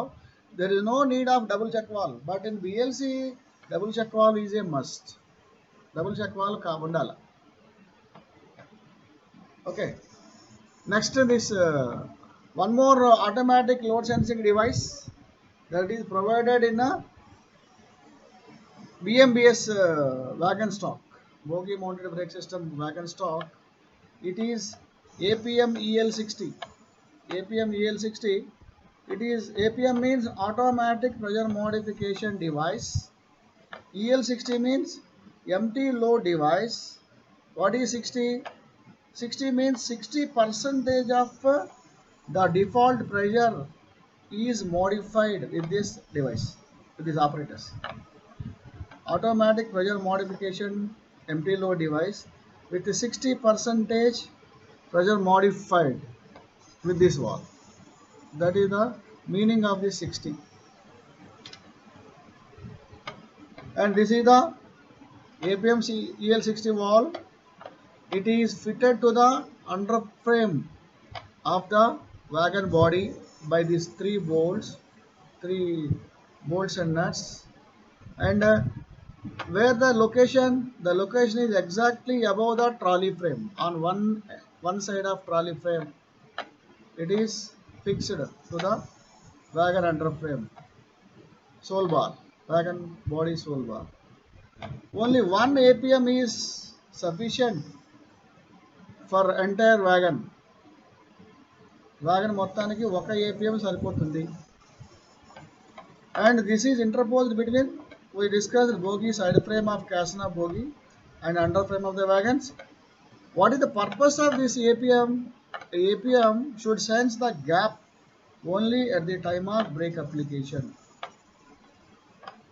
there is no need of double check valve, but in BLC double check valve is a must. Double check valve ఉండాలి. Okay, next this one more automatic load sensing device that is provided in a BMBS wagon stock, bogie mounted brake system wagon stock. It is APM EL60. It is APM means automatic pressure modification device. EL60 means empty load device. What is 60? 60 means 60% of the default pressure is modified with this device, with these operators. Automatic pressure modification empty load device. with 60 percentage pressure modified with this valve. That is the meaning of this 60. And this is the APM EL60 valve. It is fitted to the under frame of the wagon body by these three bolts and nuts. And where the location is exactly above the trolley frame. On one side of trolley frame, it is fixed to the wagon under frame sole bar, wagon body sole bar. Only one APM is sufficient for entire wagon. Wagon మొత్తానికి ఒక APM సరిపోతుంది. And this is interposed between, we discussed bogie side frame of Cassina bogie and under frame of the wagons. What is the purpose of this APM? APM should sense the gap only at the time of brake application.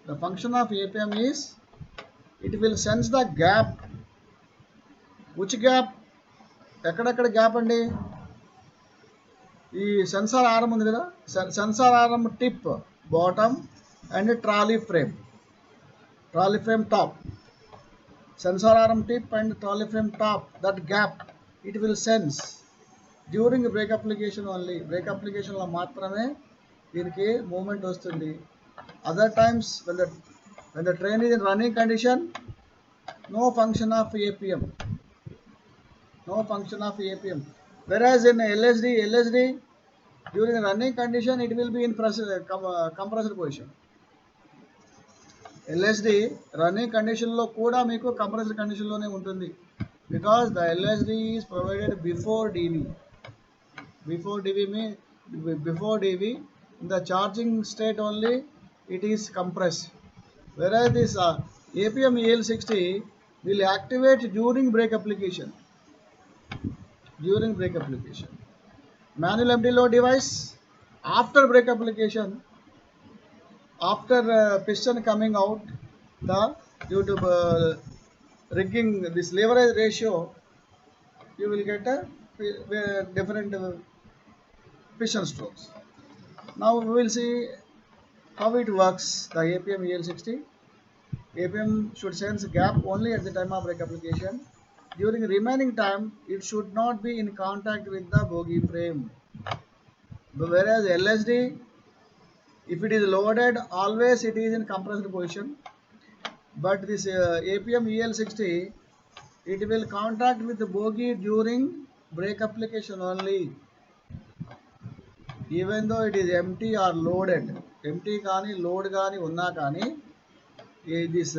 The function of APM is, it will sense the gap. Which gap? ఎక్కడెక్కడ gap అండి? ఈ sensor arm ఉంది కదా, sensor arm tip bottom and trolley frame top, sensor arm tip and trolley frame top, that gap it will sense during brake application only. Brake అప్లికేషన్లో మాత్రమే దీనికి moment వస్తుంది. Other times when the train is in running condition, no function of APM. Whereas in LSD during running condition it will be in compressed position. LSD running condition lo kuda meeku compressed condition lone untundi, because the LSD is provided before DV in the charging state only it is compressed. Whereas this APM EL60 will activate during brake application. Manual empty load device, after brake application, after piston coming out, due to rigging this leverage ratio, you will get a different piston strokes. Now we will see how it works. The APM EL60. APM should sense gap only at the time of brake application. During remaining time, it should not be in contact with the bogie frame. Whereas LSD, if it is loaded, always it is in compressed position. But this APM EL60, it will contact with the bogie during brake application only. Even though it is empty or loaded, empty gaani load gaani unna gaani, this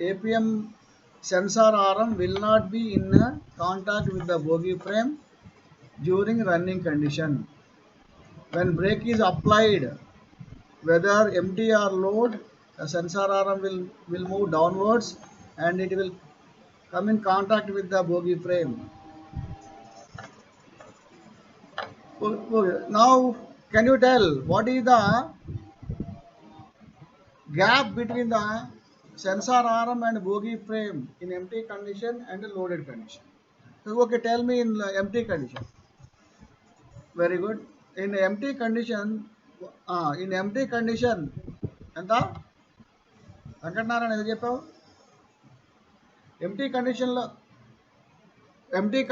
APM sensor arm will not be in contact with the bogie frame during running condition. When brake is applied, whether empty or load, the sensor arm will move downwards and it will come in contact with the bogie frame. Okay. Now can you tell what is the gap between the sensor arm and bogie frame in empty condition and loaded condition? So, okay, tell me in empty condition. Very good. In empty condition ఎంత వెంకటనారాయణ ఏదో చెప్పావు? empty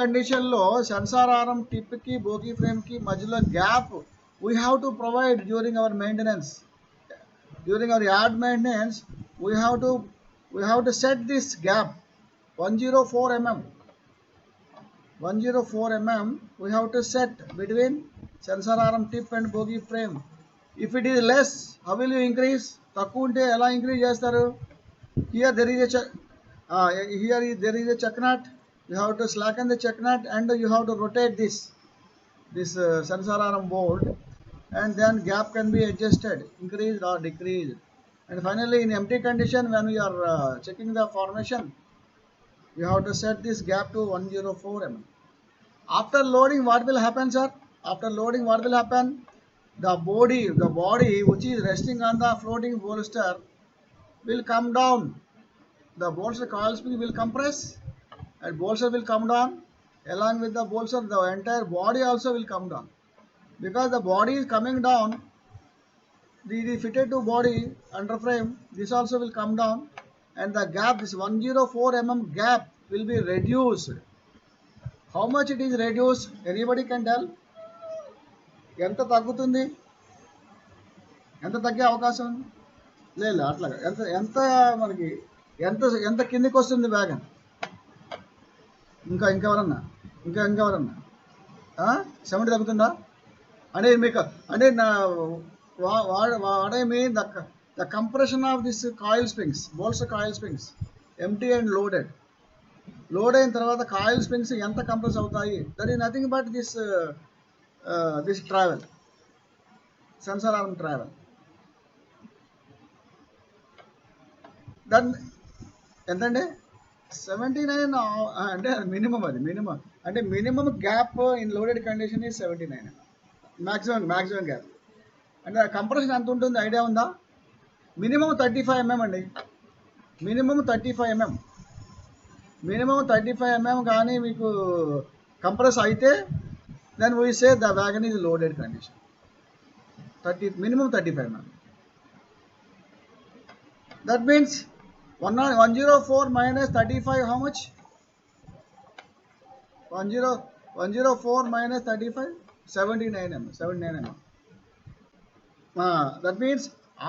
condition లో censor arm tip కి bogie frame కి మధ్యలో gap we have to provide during our maintenance. During our yard maintenance, we have to set this gap 104 mm. 104 mm we have to set between sensor arm tip and bogie frame. If it is less, how will you increase? తక్కువ ఉంటే ఎలా increase చేస్తారు? Here there is a chuck nut. You have to slacken the chuck nut and you have to rotate this sensor arm bolt, and then gap can be adjusted, increased or decreased. And finally, in empty condition, when we are checking the formation, you have to set this gap to 104 mm. After loading, what will happen, sir? The body which is resting on the floating bolster will come down. The bolster coil spring will compress and bolster will come down. Along with the bolster, the entire body also will come down. Because the body is coming down, the fitted to body under frame, this also will come down, and the gap, this 104 mm gap will be reduced. How much it is reduced? Anybody can tell? ఎంత తగ్గుతుంది? ఎంత తగ్గే అవకాశం ఉంది? లేదు అట్లాగా ఎంత ఎంత మనకి ఎంత ఎంత కిందికి వస్తుంది వ్యాగన్? ఇంకెవరన్నా ఇంకెవరన్నా 70 తగ్గుతుందా? అంటే మీకు అంటే నా what I mean, the compression of this coil springs, bolster coil springs, empty and loaded. Load అయిన తర్వాత కాయిల్ స్ప్రింగ్స్ ఎంత కంప్రెస్ అవుతాయి? That is nothing but this travel, sensor arm travel. దాన్ని ఎంతండి? 79. అంటే మినిమం, అది మినిమం. అంటే minimum gap in loaded condition is 79. Maximum gap. అంటే కంప్రెషన్ ఎంత ఉంటుంది ఐడియా ఉందా? మినిమం 35 mm అండి. Minimum 35 mm. మినిమం 35 mm కానీ మీకు కంప్రెస్ అయితే then we say the wagon is loaded condition. Minimum 35 mm. That means 104 minus 35, how much? 104 minus 35, 79 mm. 79 mm. That means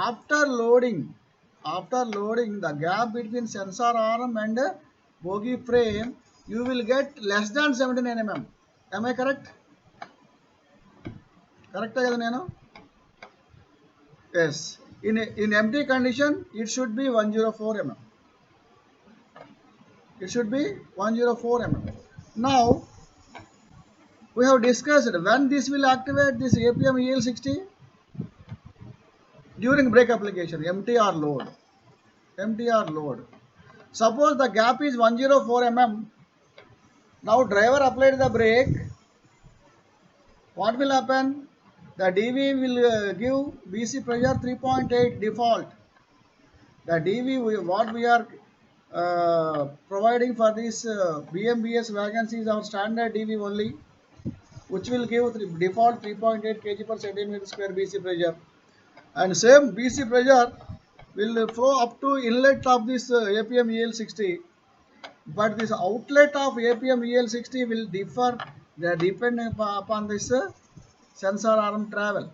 after loading, the gap between sensor arm and bogie frame, you will get less than 79 mm. Am I correct? Correct kada nenu? Yes. In empty condition, it should be 104 mm. It should be 104 mm. Now, we have discussed when this will activate this APM EL60. During brake application, MTR load. Suppose the gap is 104 mm. Now driver applied the brake. What will happen? The DV will give BC pressure 3.8 default. The DV what we are providing for this BMBS wagons is our standard DV only, which will give default 3.8 kg per centimeter square BC pressure. And same BC pressure will flow up to inlet of this APM EL60, but this outlet of APM EL60 will differ depending upon this sensor arm travel.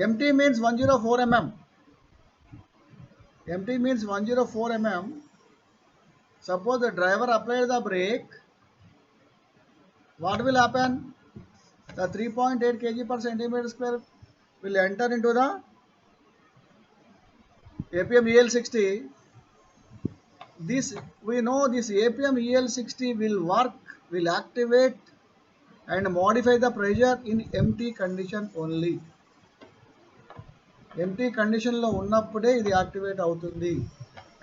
Empty means 104 mm. Suppose the driver applied the brake, what will happen? The 3.8 kg per centimeter square will enter into the APM EL60. This we know, this APM EL60 will activate and modify the pressure in empty condition only. Empty condition lo unnappude idi activate avutundi,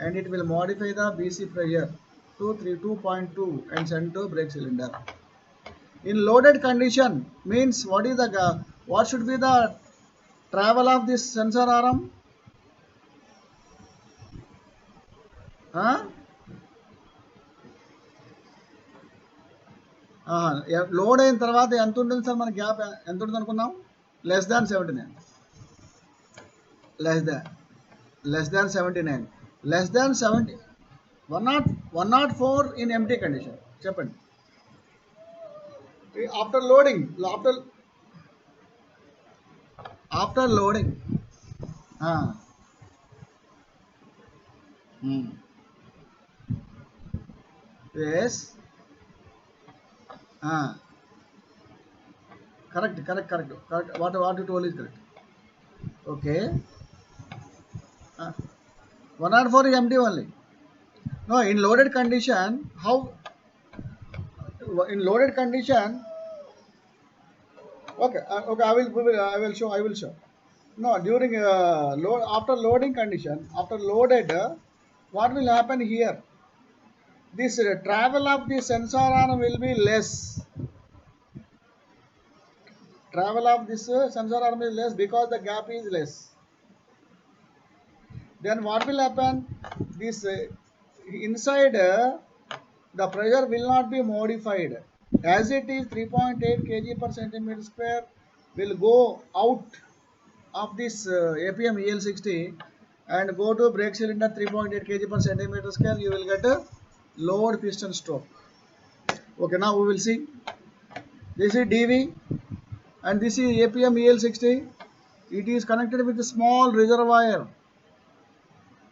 and it will modify the BC pressure to 2.2 and send to brake cylinder. In loaded condition means what should be the travel of this sensor arm? Load అయిన తర్వాత ఎంత ఉంటుంది sir మన gap? ఎంత ఉంటుంది అనుకున్నాం? Less than 79. Less than 79. 104 in empty condition. చెప్పండి. After loading, yes, correct. What you told is correct. Okay. 104 is empty only. No, in loaded condition, how? In loaded condition, okay, I will show. No, during after loading condition, after loaded, what will happen here? This travel of the sensor arm will be less. Travel of this sensor arm is less because the gap is less. Then what will happen? This inside the pressure will not be modified. As it is 3.8 kg per centimeter square will go out of this APM EL60 and go to brake cylinder 3.8 kg per centimeter square, you will get a lowered piston stroke. Okay, now we will see. This is DV and this is APM EL60. It is connected with a small reservoir.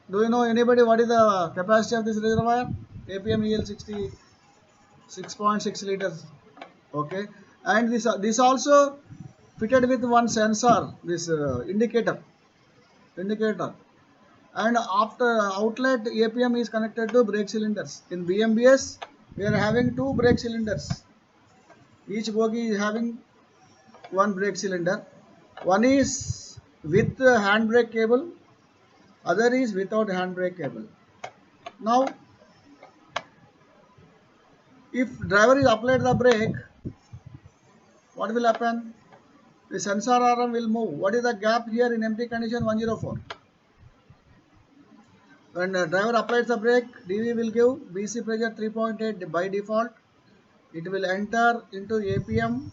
Do you know anybody what is the capacity of this reservoir? APM EL60 6.6 liters. Okay, and this also fitted with one sensor, this indicator, and after outlet APM is connected to brake cylinders. In BMBS we are having two brake cylinders. Each bogie is having one brake cylinder. One is with handbrake cable, other is without handbrake cable. Now if driver is applied the brake, what will happen? The sensor arm will move. What is the gap here in empty condition? 104. When driver applies the brake, DV will give BC pressure 3.8 by default. It will enter into APM.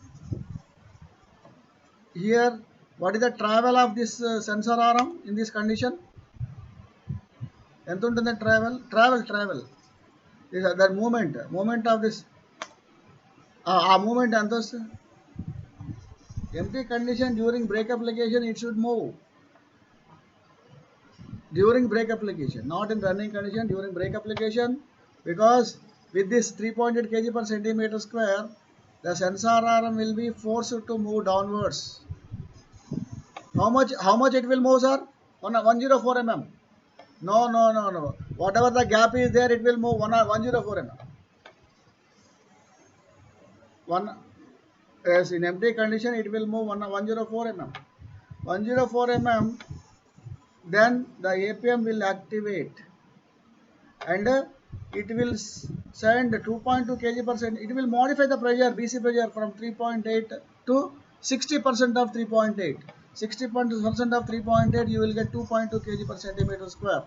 Here, what is the travel of this sensor arm in this condition? ఎంత ఉంటుంది travel this that movement of this movement ఎంత వస్తుంది? Empty condition during brake application it should move. During brake application, not in running condition, during brake application, because with this 3.8 kg per centimeter square, the sensor arm will be forced to move downwards. How much it will move, sir? 104 mm. No. Whatever the gap is there, it will move 104 mm. Yes, in empty condition, it will move 104 mm. 104 mm. Then the APM will activate and it will send 2.2 kg per cent. It will modify the pressure, BC pressure from 3.8 to 60% of 3.8. 60% of 3.8 you will get 2.2 kg per centimeter square.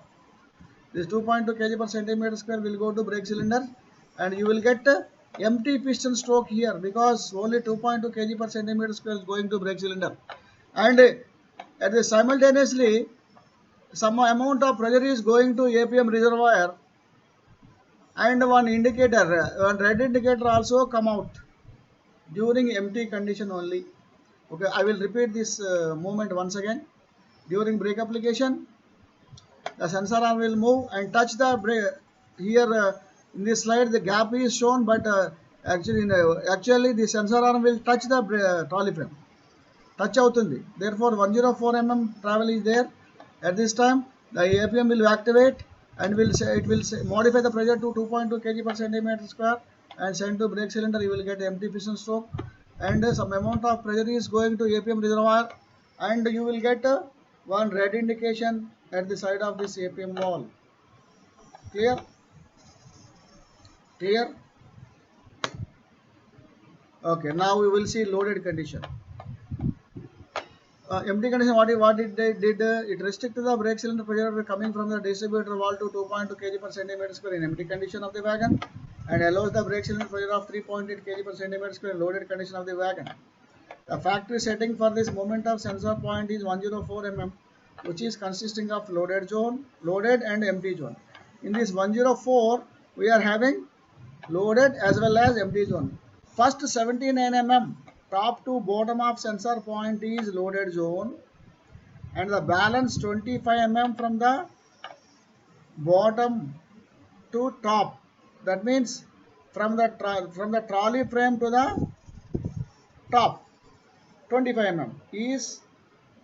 This 2.2 kg per centimeter square will go to brake cylinder and you will get empty piston stroke here because only 2.2 kg per centimeter square is going to brake cylinder. And at the simultaneously some amount of pressure is going to APM reservoir and one red indicator also come out during empty condition only. Okay, I will repeat this movement once again. During brake application, the sensor arm will move and touch the brake. Here in this slide the gap is shown, but actually the sensor arm will touch the trolley frame. Touch avutundi. Therefore 104 mm travel is there. At this time the APM will activate and it will modify the pressure to 2.2 kg per centimeter square and send to brake cylinder. You will get empty piston stroke and some amount of pressure is going to APM reservoir and you will get one red indication at the side of this APM wall. Clear? Okay, now we will see loaded condition. Empty condition, what it did, it restricted the brake cylinder pressure coming from the distributor valve to 2.2 kg per centimeter square in empty condition of the wagon and allows the brake cylinder pressure of 3.8 kg per centimeter square in loaded condition of the wagon. The factory setting for this moment of sensor point is 104 mm, which is consisting of loaded and empty zone. In this 104, we are having loaded as well as empty zone. First 79 mm top to bottom of sensor point is loaded zone and the balance 25 mm from the bottom to top, that means from the trolley frame to the top 25 mm is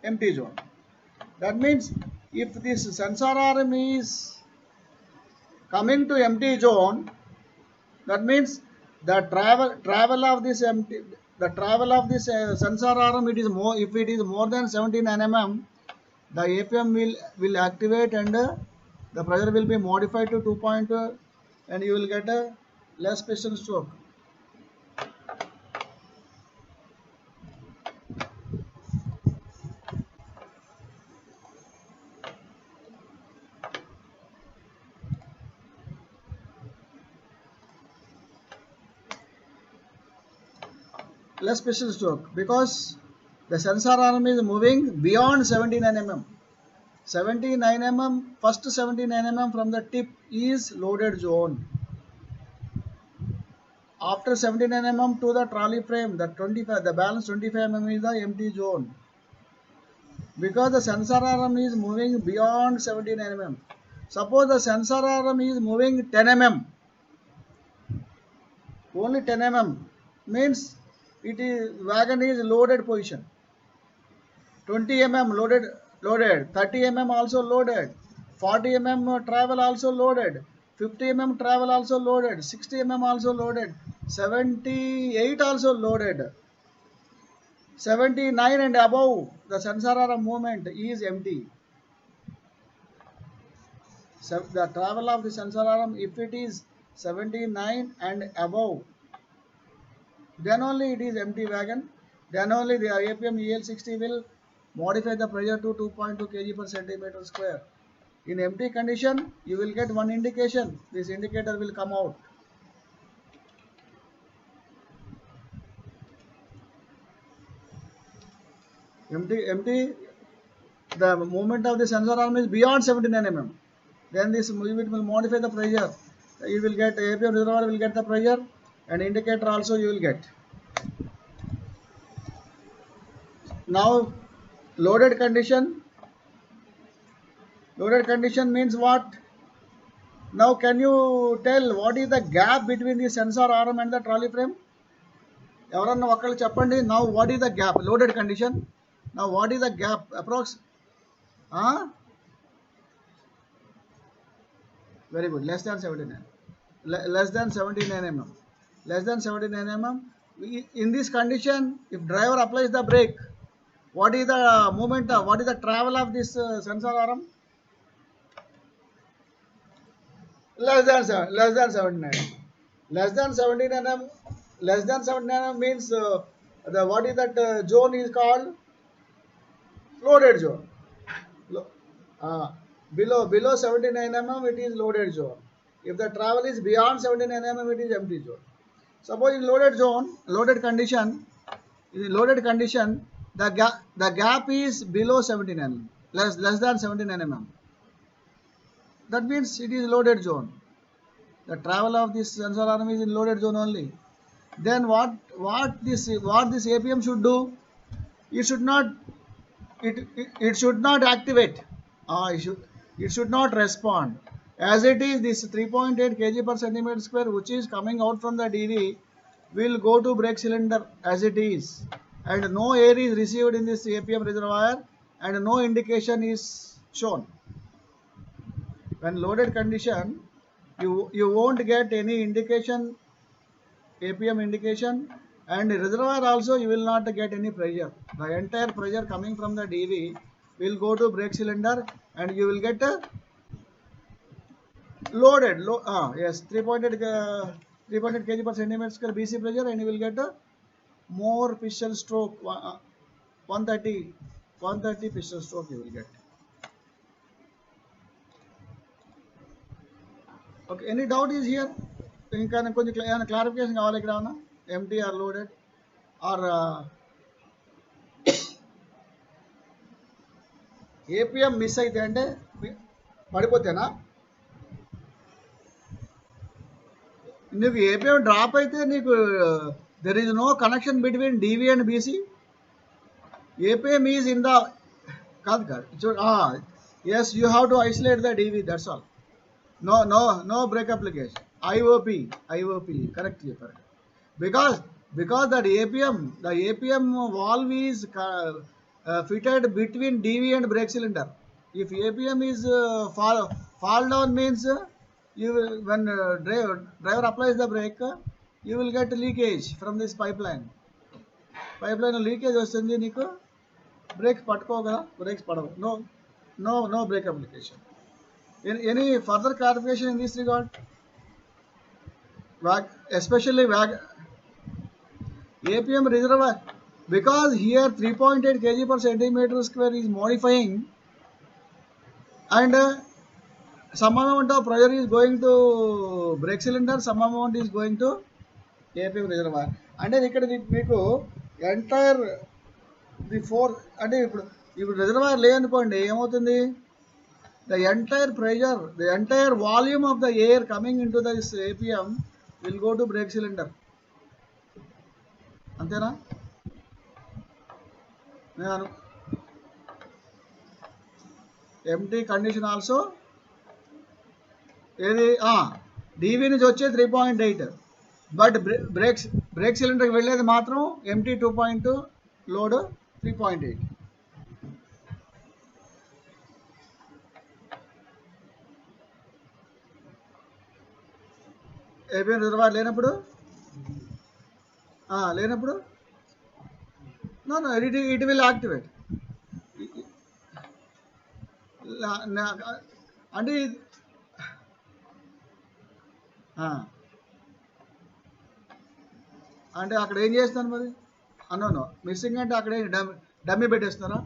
empty zone. That means if this sensor arm is coming to empty zone, that means the travel of this sensor arm, it is more, if it is more than 79 mm, the APM will activate and the pressure will be modified to 2.2 and you will get a less piston stroke. less piston stroke because the sensor arm is moving beyond 79 mm. 79 mm, first 79 mm from the tip is loaded zone. After 79 mm to the trolley frame, the balance 25 mm is the empty zone. Because the sensor arm is moving beyond 79 mm. Suppose the sensor arm is moving 10 mm, only 10 mm means it is wagon is loaded position. 20 mm loaded, 30 mm also loaded, 40 mm travel also loaded, 50 mm travel also loaded, 60 mm also loaded, 78 also loaded, 79 and above the sensor arm movement is empty. So the travel of the sensor arm, if it is 79 and above, then only it is empty wagon. Then only the APM EL60 will modify the pressure to 2.2 kg per centimeter square. In empty condition, you will get one indication. This indicator will come out. Empty, the movement of the sensor arm is beyond 79 mm. Then this unit will modify the pressure. You will get APM reservoir will get the pressure, and indicator also you will get. Now loaded condition. Loaded condition means what? Now can you tell what is the gap between the sensor arm and the trolley frame? ఎవరన్నా ఒక్కళ్ళు చెప్పండి. Now what is the gap? Loaded condition. Now what is the gap? Approx? Very good. Less than 79. Less than 79 mm. Less than 79 mm. In this condition, if driver applies the brake, what is the movement? What is the travel of this sensor arm? Less than 79. Less than 79 mm. Less than 79 mm means the what is that zone is called? Loaded zone. Below 79 mm it is loaded zone. If the travel is beyond 79 mm it is empty zone. Suppose in loaded zone, loaded condition, the gap is below 79 mm, less than 79 mm. That means it is loaded zone. The travel of this sensor arm is in loaded zone only. Then what this APM should do? It should not activate. It should not respond. As it is, this 3.8 kg per centimeter square which is coming out from the DV will go to brake cylinder as it is, and no air is received in this APM reservoir and no indication is shown. When loaded condition, you won't get any indication, APM indication, and reservoir also you will not get any pressure. The entire pressure coming from the DV will go to brake cylinder and you will get a loaded, yes, 3.8 kg per centimeter square BC pressure, and you will get a more piston stroke, 130 piston stroke you will get. Okay, any doubt is here? ఇంకా కొంచెం ఏమైనా clarification కావాలి ఇక్కడ ఏమన్నా? Empty or loaded or APM miss అయితే అంటే పడిపోతేనా? నీకు ఏపీఎం డ్రాప్ అయితే నీకు there is no connection between DV and BC. APM is in the కాదు yes, you have to isolate the DV, that's all. No brake application. IOP, correct. Because that the APM valve is fitted between DV and brake cylinder. If APM is fall down means when driver applies the brake, you will get leakage from this pipeline. Leakage వస్తుంది, నీకు breaks పట్టుకోగా, breaks పడవు. No brake application. Any further clarification in this regard? Especially APM reservoir, because here 3.8 kg per centimeter square is modifying, and some amount of pressure is going to brake cylinder, some amount is going to APM reservoir. అంటే ఇక్కడ మీకు entire the four అంటే ఇప్పుడు reservoir లేదనుకోండి ఏమవుతుంది, the entire pressure, the entire volume of the air coming into this APM will go to brake cylinder. అంతేనా? నేను empty condition also ఏది డీవీ నుంచి వచ్చే 3.8, బట్ బ్రేక్ సిలిండర్కి వెళ్ళేది మాత్రం ఎంటీ 2.2, లోడ్ 3.8. ఏపీఎం రిజర్వాయర్ లేనప్పుడు నో ఇట్ విల్ యాక్టివేట్. అంటే అంటే అక్కడ ఏం చేస్తాను మరి అన్నో మిస్సింగ్ అంటే అక్కడ డమ్మీ పెట్టేస్తారా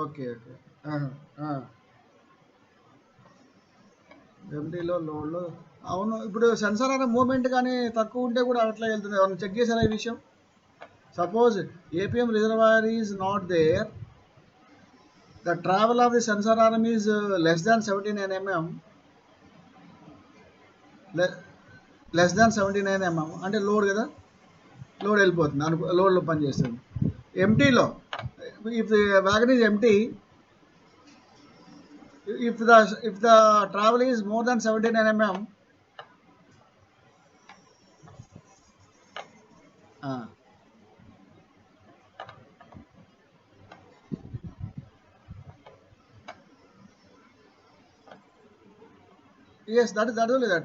ఓకే ఎంటీలో లోడ్లో అవును. ఇప్పుడు సెన్సార్ అనే మూమెంట్ కానీ తక్కువ ఉంటే కూడా అట్లా వెళ్తుంది. ఎవరైనా చెక్ చేశారా ఈ విషయం? Suppose APM reservoir is not there, the travel of the sensor arm is less than 79 mm, less than 79 mm అంటే లోడ్ కదా, లోడ్ వెళ్ళిపోతుంది, లోడ్లో పనిచేస్తుంది. ఎంటీలో if the wagon is empty, if the travel is more than 79 mm, yes, that is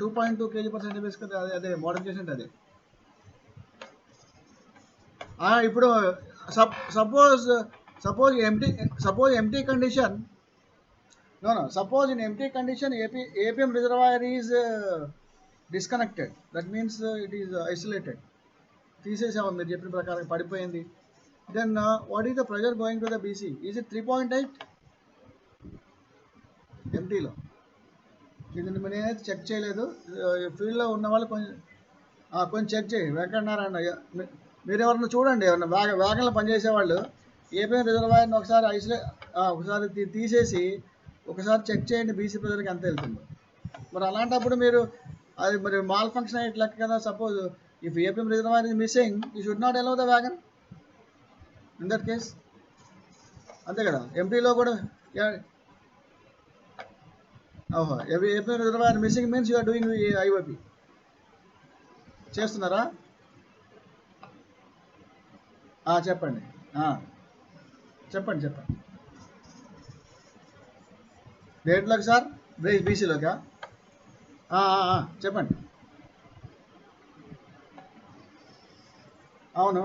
2.2 kg/cm కదా, అదే modification అదే. ఇప్పుడు suppose empty condition, no, suppose in empty condition APM reservoir is disconnected, that means it is isolated, తీసేసాము మీరు చెప్పిన ప్రకారం పడిపోయింది. Then what is the pressure going to the BC? Is it 3.8 ఎంటీలో? ఇది నేనైతే చెక్ చేయలేదు, ఫీల్డ్లో ఉన్న వాళ్ళు కొంచెం చెక్ చేయండి. వెంకటనారాయణ మీరు ఎవరన్నా చూడండి, ఎవరన్నా వ్యాగన్లో పనిచేసేవాళ్ళు ఏపీఎం రిజర్వాయర్ని ఒకసారి తీసేసి ఒకసారి చెక్ చేయండి బీసీ ప్రజలకు ఎంత వెళ్తుందో. మరి అలాంటప్పుడు మీరు అది మరి మాల్ ఫంక్షన్ అయ్యే లెక్క కదా. Suppose if APM reservoir is missing, you should not allow the wagon in that case, అంతే కదా. ఎంపీలో కూడా APM reservoir missing means you are doing IOP చేస్తున్నారా? చెప్పండి చెప్పండి దేంట్లోకి సార్? బీసీలోకా? చెప్పండి. అవును,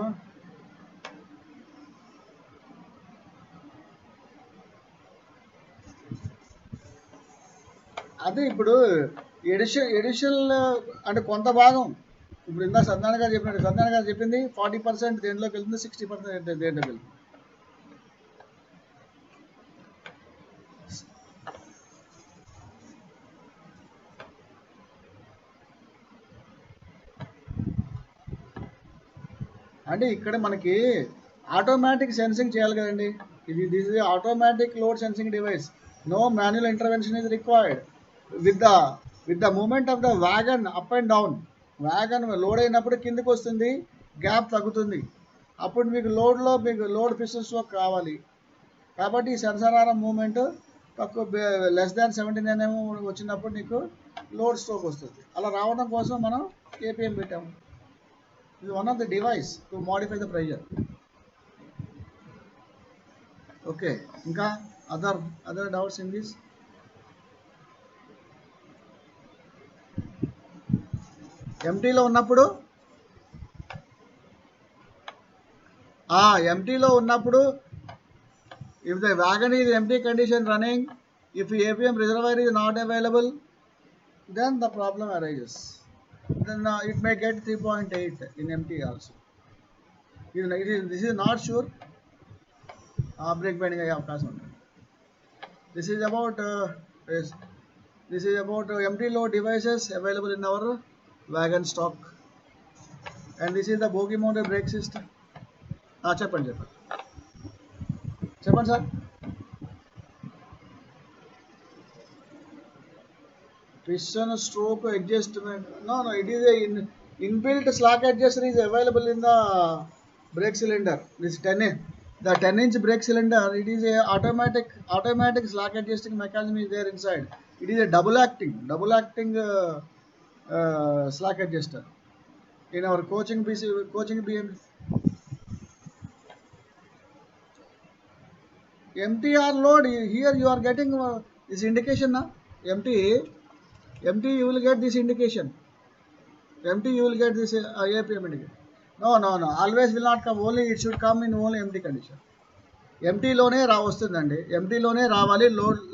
అదే ఇప్పుడు ఎడిషనల్ అంటే కొంత భాగం. ఇప్పుడు ఇందా సత్యనారాయణ గారు చెప్పింది 40% దేంట్లోకి వెళ్తుంది, 60% దేంట్లోకి వెళ్తుంది. అంటే ఇక్కడ మనకి ఆటోమేటిక్ సెన్సింగ్ చేయాలి కదండి. This is automatic load sensing device. No manual intervention is required. With the moment of the wagon up and down, wagon load అయినప్పుడు కిందకి వస్తుంది, గ్యాప్ తగ్గుతుంది, అప్పుడు మీకు లోడ్ పిస్టన్ స్ట్రోక్ కావాలి. కాబట్టి ఈ సెన్సార్ ఆర్మ్ మూమెంట్ తక్కువ లెస్ దాన్ 79 mm వచ్చినప్పుడు నీకు లోడ్ స్ట్రోక్ వస్తుంది. అలా రావడం కోసం మనం ఏపీఎం పెట్టాము. ఇది one of the device to modify the pressure. Okay, ఇంకా అదర్ డౌట్స్ ఇన్ దిస్? ఎంటీలో ఉన్నప్పుడు if the wagon is empty condition running, if APM reservoir is not available, then the problem arises. Then it may get 3.8 in empty also. This is not sure. Brake binding అయ్యే అవకాశం ఉంటుంది. This is about This is about empty load devices available in our wagon stock. And this is the bogie mounted brake system. చెప్పండి చెప్పండి చెప్పండి sir. Piston stroke adjustment. No, no, it is a inbuilt slack adjuster is available in the brake cylinder. This 10 inch, the 10-inch brake cylinder. It is a automatic slack adjusting mechanism is there inside. It is a double acting slack adjuster. In our coaching BM MTR load here you are getting this indication na empty you will get this indication. Empty you will get this APM indication. No. Always will not come. Only it should come in only empty condition. ఎంటీలోనే వస్తుందండి. ఎంటీలోనే రావాలి.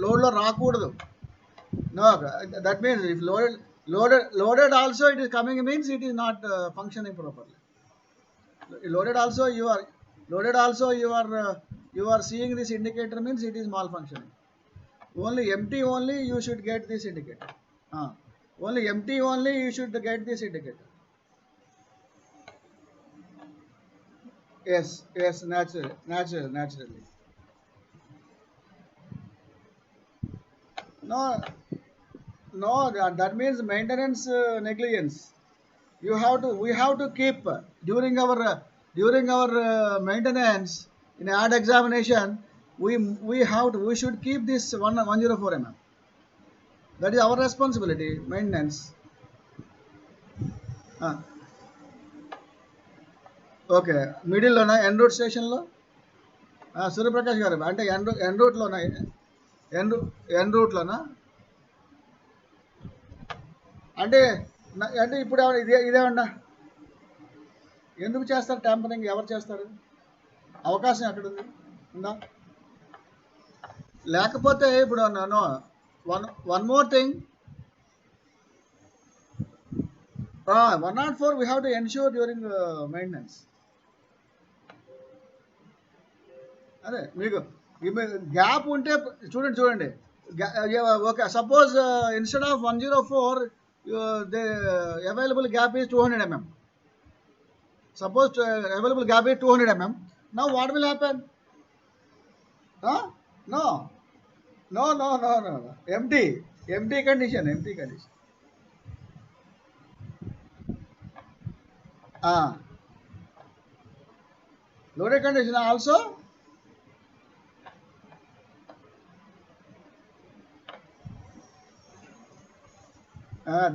లోడ్లో రాకూడదు. No, that means if loaded also it is coming means it is not functioning properly. Loaded also you are seeing this indicator means it is malfunctioning. Only empty only you should get this indicator. Only empty only you should get this indicator. Yes, naturally. No, that means maintenance negligence. We have to keep during our maintenance in ad examination. We should keep this 104 mm. That is our responsibility, maintenance. Okay, మిడిల్లోనా en route స్టేషన్లో సూర్యప్రకాష్ గారు అంటే ఎన్ రూట్లోనా ఎన్ రూట్లోనా అంటే ఇప్పుడు ఇదేమన్నా ఎందుకు చేస్తారు tampering? ఎవరు చేస్తారు? అవకాశం ఎక్కడుంది? ఉందా? లేకపోతే ఇప్పుడు one more thing, 104 we have to ensure during maintenance. అదే మీకు గ్యాప్ ఉంటే చూడండి. Okay, suppose instead of 104 the available gap is 200 mm. Suppose available gap is 200 mm. Now what will happen? No. Empty condition. Loaded condition also.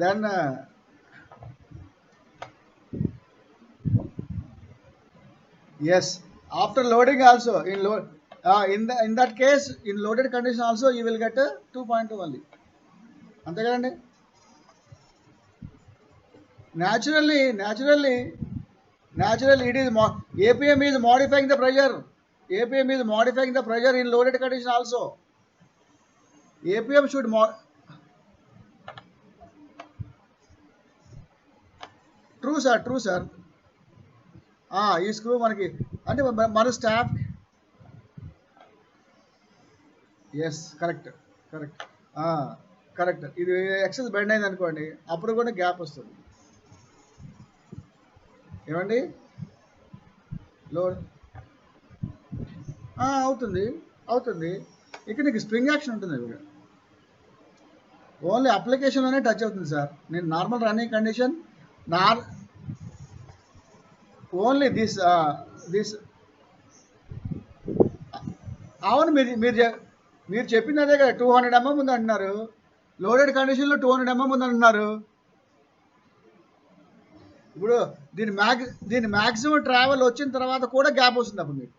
Then yes, after loading also in that case in loaded condition also you will get a 2.2 only. అంతే కదండి. naturally it is APM is modifying the pressure. APM is modifying the pressure in loaded condition also. APM should true sir. ఈ screw మనకి అంటే మన staff. Yes, correct. ఇది excess bend అయింది అనుకోండి, అప్పుడు కూడా గ్యాప్ వస్తుంది. ఏమండి? లోడ్ అవుతుంది. ఇక్కడ నీకు స్ప్రింగ్ యాక్షన్ ఉంటుంది. కూడా ఓన్లీ అప్లికేషన్లోనే టచ్ అవుతుంది సార్. నేను normal running condition only this అవును, మీరు చెప్పింది అదే కదా. 200 mm ఉంది అంటున్నారు. లోడెడ్ కండిషన్లో 200 mm ఉంది అంటున్నారు. ఇప్పుడు దీని మ్యాక్సిమం ట్రావెల్ వచ్చిన తర్వాత కూడా గ్యాప్ వస్తుంది. అప్పుడు మీకు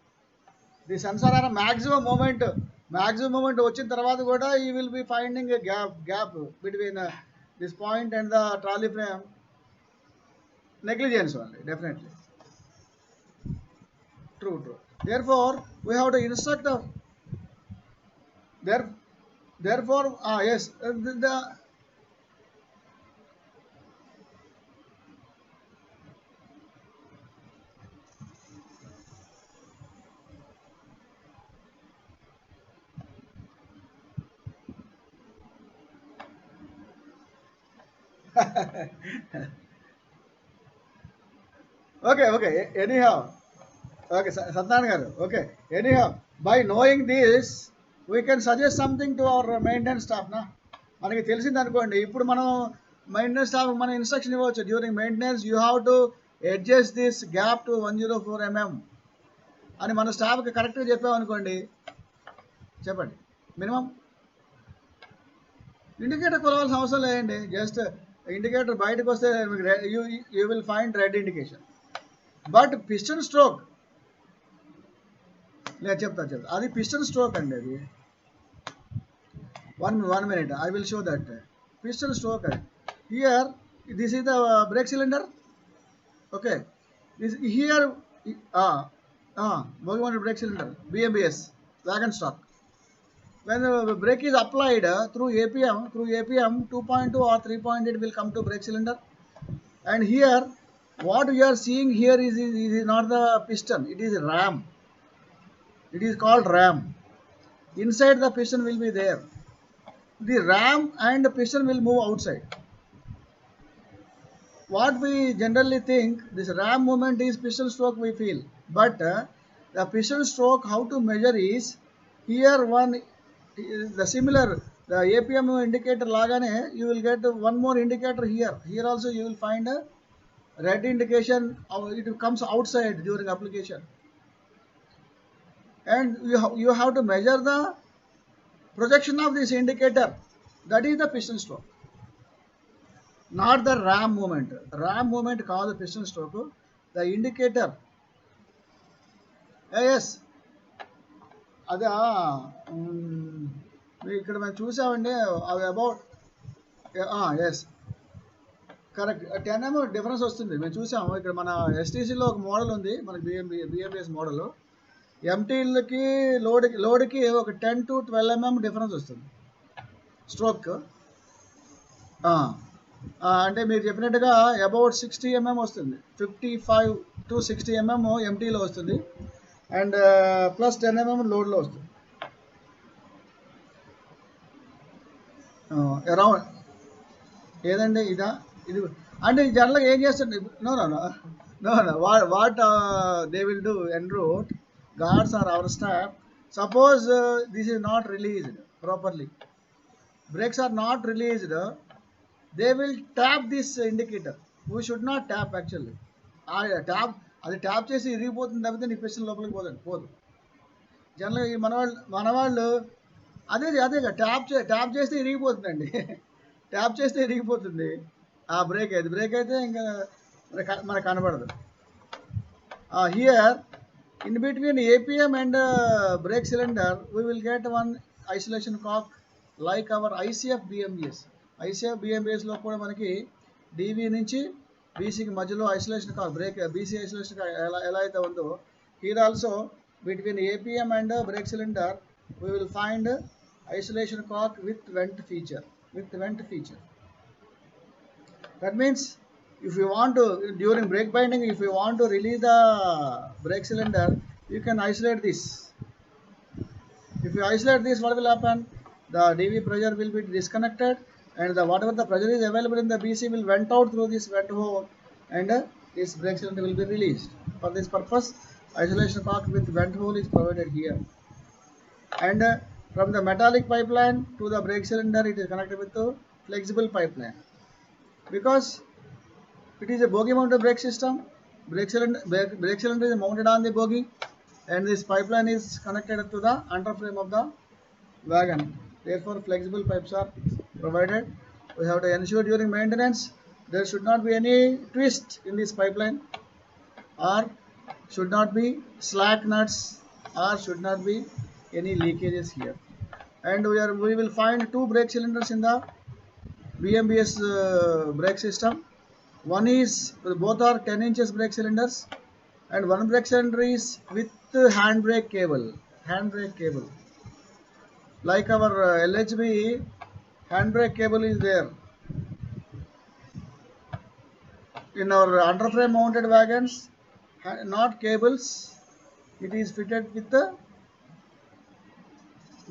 ది సెన్సార్ అయినా మ్యాక్సిమం మూమెంట్ వచ్చిన తర్వాత కూడా you will be finding gap between this point and the trolley frame. Negligence only, definitely. True. Therefore, we have to instruct therefore yes, the Okay. Anyhow, okay, Satnarayan garu. Okay. Anyhow, by knowing this, we can suggest something to our maintenance staff, na. మనకి తెలిసింది అనుకోండి ఇప్పుడు మనం maintenance staff మన instruction ఇవ్వచ్చు during maintenance you have to adjust this gap to 104 mm అని మన స్టాఫ్కి కరెక్ట్గా చెప్పామనుకోండి. చెప్పండి. మినిమం ఇండికేటర్ కొలవాల్సిన అవసరం లేదండి. జస్ట్ ఇండికేటర్ బయటకు వస్తే you will find red indication. But piston stroke లేదు చెప్తా అది పిస్టన్ స్ట్రోక్ అండి. అది one minute I will show that piston stroke. Here this is the brake cylinder. Okay, this here volume brake cylinder BMBS wagon stock. When the brake is applied through APM 2.2 or 3.8 will come to brake cylinder. And here what we are seeing here is not the piston, it is ram. It is called ram. Inside the piston will be there. The ram and the piston will move outside. What we generally think, this ram movement is piston stroke we feel. But the piston stroke, how to measure is, here one, the similar, the APM indicator lagane, you will get one more indicator here. Here also you will find a red indication, it comes outside during application. And you have to measure the projection of this indicator. That is the piston stroke, not the ram movement. Ram movement called the piston stroke. The indicator, yes, అదే ఇక్కడ మనం చూసామండి అవి about yes correct 10 mm difference వస్తుంది. మేము చూసాము ఇక్కడ మన ఎస్టీసీలో ఒక మోడల్ ఉంది మనకి బిఎంబిఎస్ మోడల్. ఎంటీలకి లోడ్కి ఒక 10 to 12 mm డిఫరెన్స్ వస్తుంది స్ట్రోక్. అంటే మీరు చెప్పినట్టుగా అబౌట్ 60 mm వస్తుంది. 55 to 60 mm ఎంటీలో వస్తుంది అండ్ ప్లస్ 10 mm లోడ్లో వస్తుంది. అరౌండ్ ఏదండి ఇదా ఇది అంటే జనరల్గా ఏం చేస్తుంది. Know what they will do en route, guards or our staff, suppose this is not released properly, brakes are not released, they will tap this indicator. We should not tap actually. Tap అది tap చేసి ఇరిగిపోతుంది తప్పితే నీ piston లోపలికి పోదు. జనరల్గా మన వాళ్ళు అదే ట్యాప్ చేస్తే ఇరిగిపోతుందండి. ట్యాప్ చేస్తే ఇరిగిపోతుంది. బ్రేక్ అయితే ఇంకా మనకు కనబడదు. Here in between APM and brake cylinder we will get one isolation cock like our ICF BMBS. ICF BMBS లో కూడా మనకి DV నుంచి BCకి మధ్యలో ఐసోలేషన్ కాక్ బ్రేక్ BC ఐసోలేషన్ ఎలా అయితే ఉందో, here also between APM and brake cylinder we will find isolation cock with vent feature. That means if you want to, during brake binding, if you want to release the brake cylinder, you can isolate this. If you isolate this, what will happen? The DV pressure will be disconnected and whatever the pressure is available in the BC will vent out through this vent hole and this brake cylinder will be released. For this purpose, isolation cock with vent hole is provided here. And from the metallic pipeline to the brake cylinder, it is connected with the flexible pipeline. Because it is a bogie mounted brake system, brake cylinder is mounted on the bogie and this pipeline is connected to the underframe of the wagon. Therefore flexible pipes are provided. We have to ensure during maintenance there should not be any twist in this pipeline, or should not be slack nuts, or should not be any leakages here. And we will find two brake cylinders in the BMBS brake system. One is, both are 10 inches brake cylinders, and one brake cylinder is with handbrake cable. Like our LHB handbrake cable is there. In our underframe mounted wagons, not cables, it is fitted with the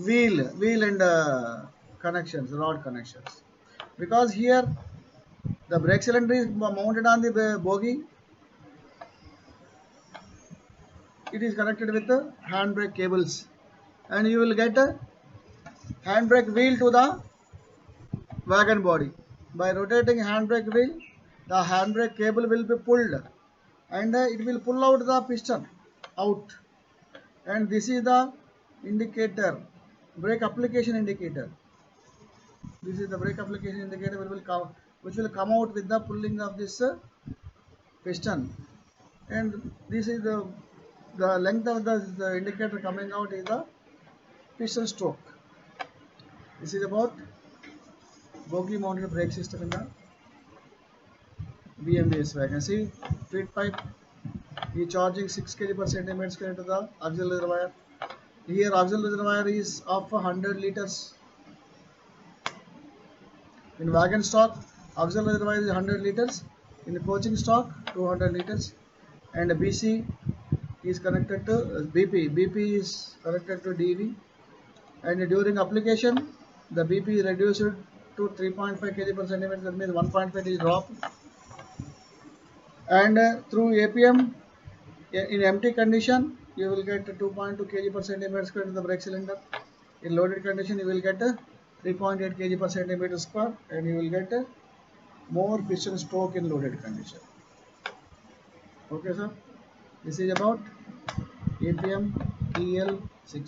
wheel and connections, rod connections. Because here The brake cylinder is mounted on the bogie. It is connected with the handbrake cables, and you will get a handbrake wheel to the wagon body. By rotating handbrake wheel, the handbrake cable will be pulled, and it will pull out the piston out. And this is the indicator, brake application indicator. This is the brake application indicator which will come out with the pulling of this piston. And this is the length of the indicator coming out is the piston stroke. This is about bogie mounted brake system in the BMWS wagon. See, feed pipe is charging 6 kg per centimeter square to the auxiliary reservoir. Here auxiliary reservoir is of 100 liters. In wagon stock, auxiliary reservoir is 100 liters. In the coaching stock, 200 liters. And BC is connected to BP. BP is connected to DV. And during application, the BP is reduced to 3.5 kg per centimeter. That means 1.5 is drop. And through APM, in empty condition, you will get 2.2 kg per centimeter square to the brake cylinder. In loaded condition, you will get 3.8 kg per centimeter square, and you will get more piston stroke in loaded condition. Okay, sir. This is about APM EL6.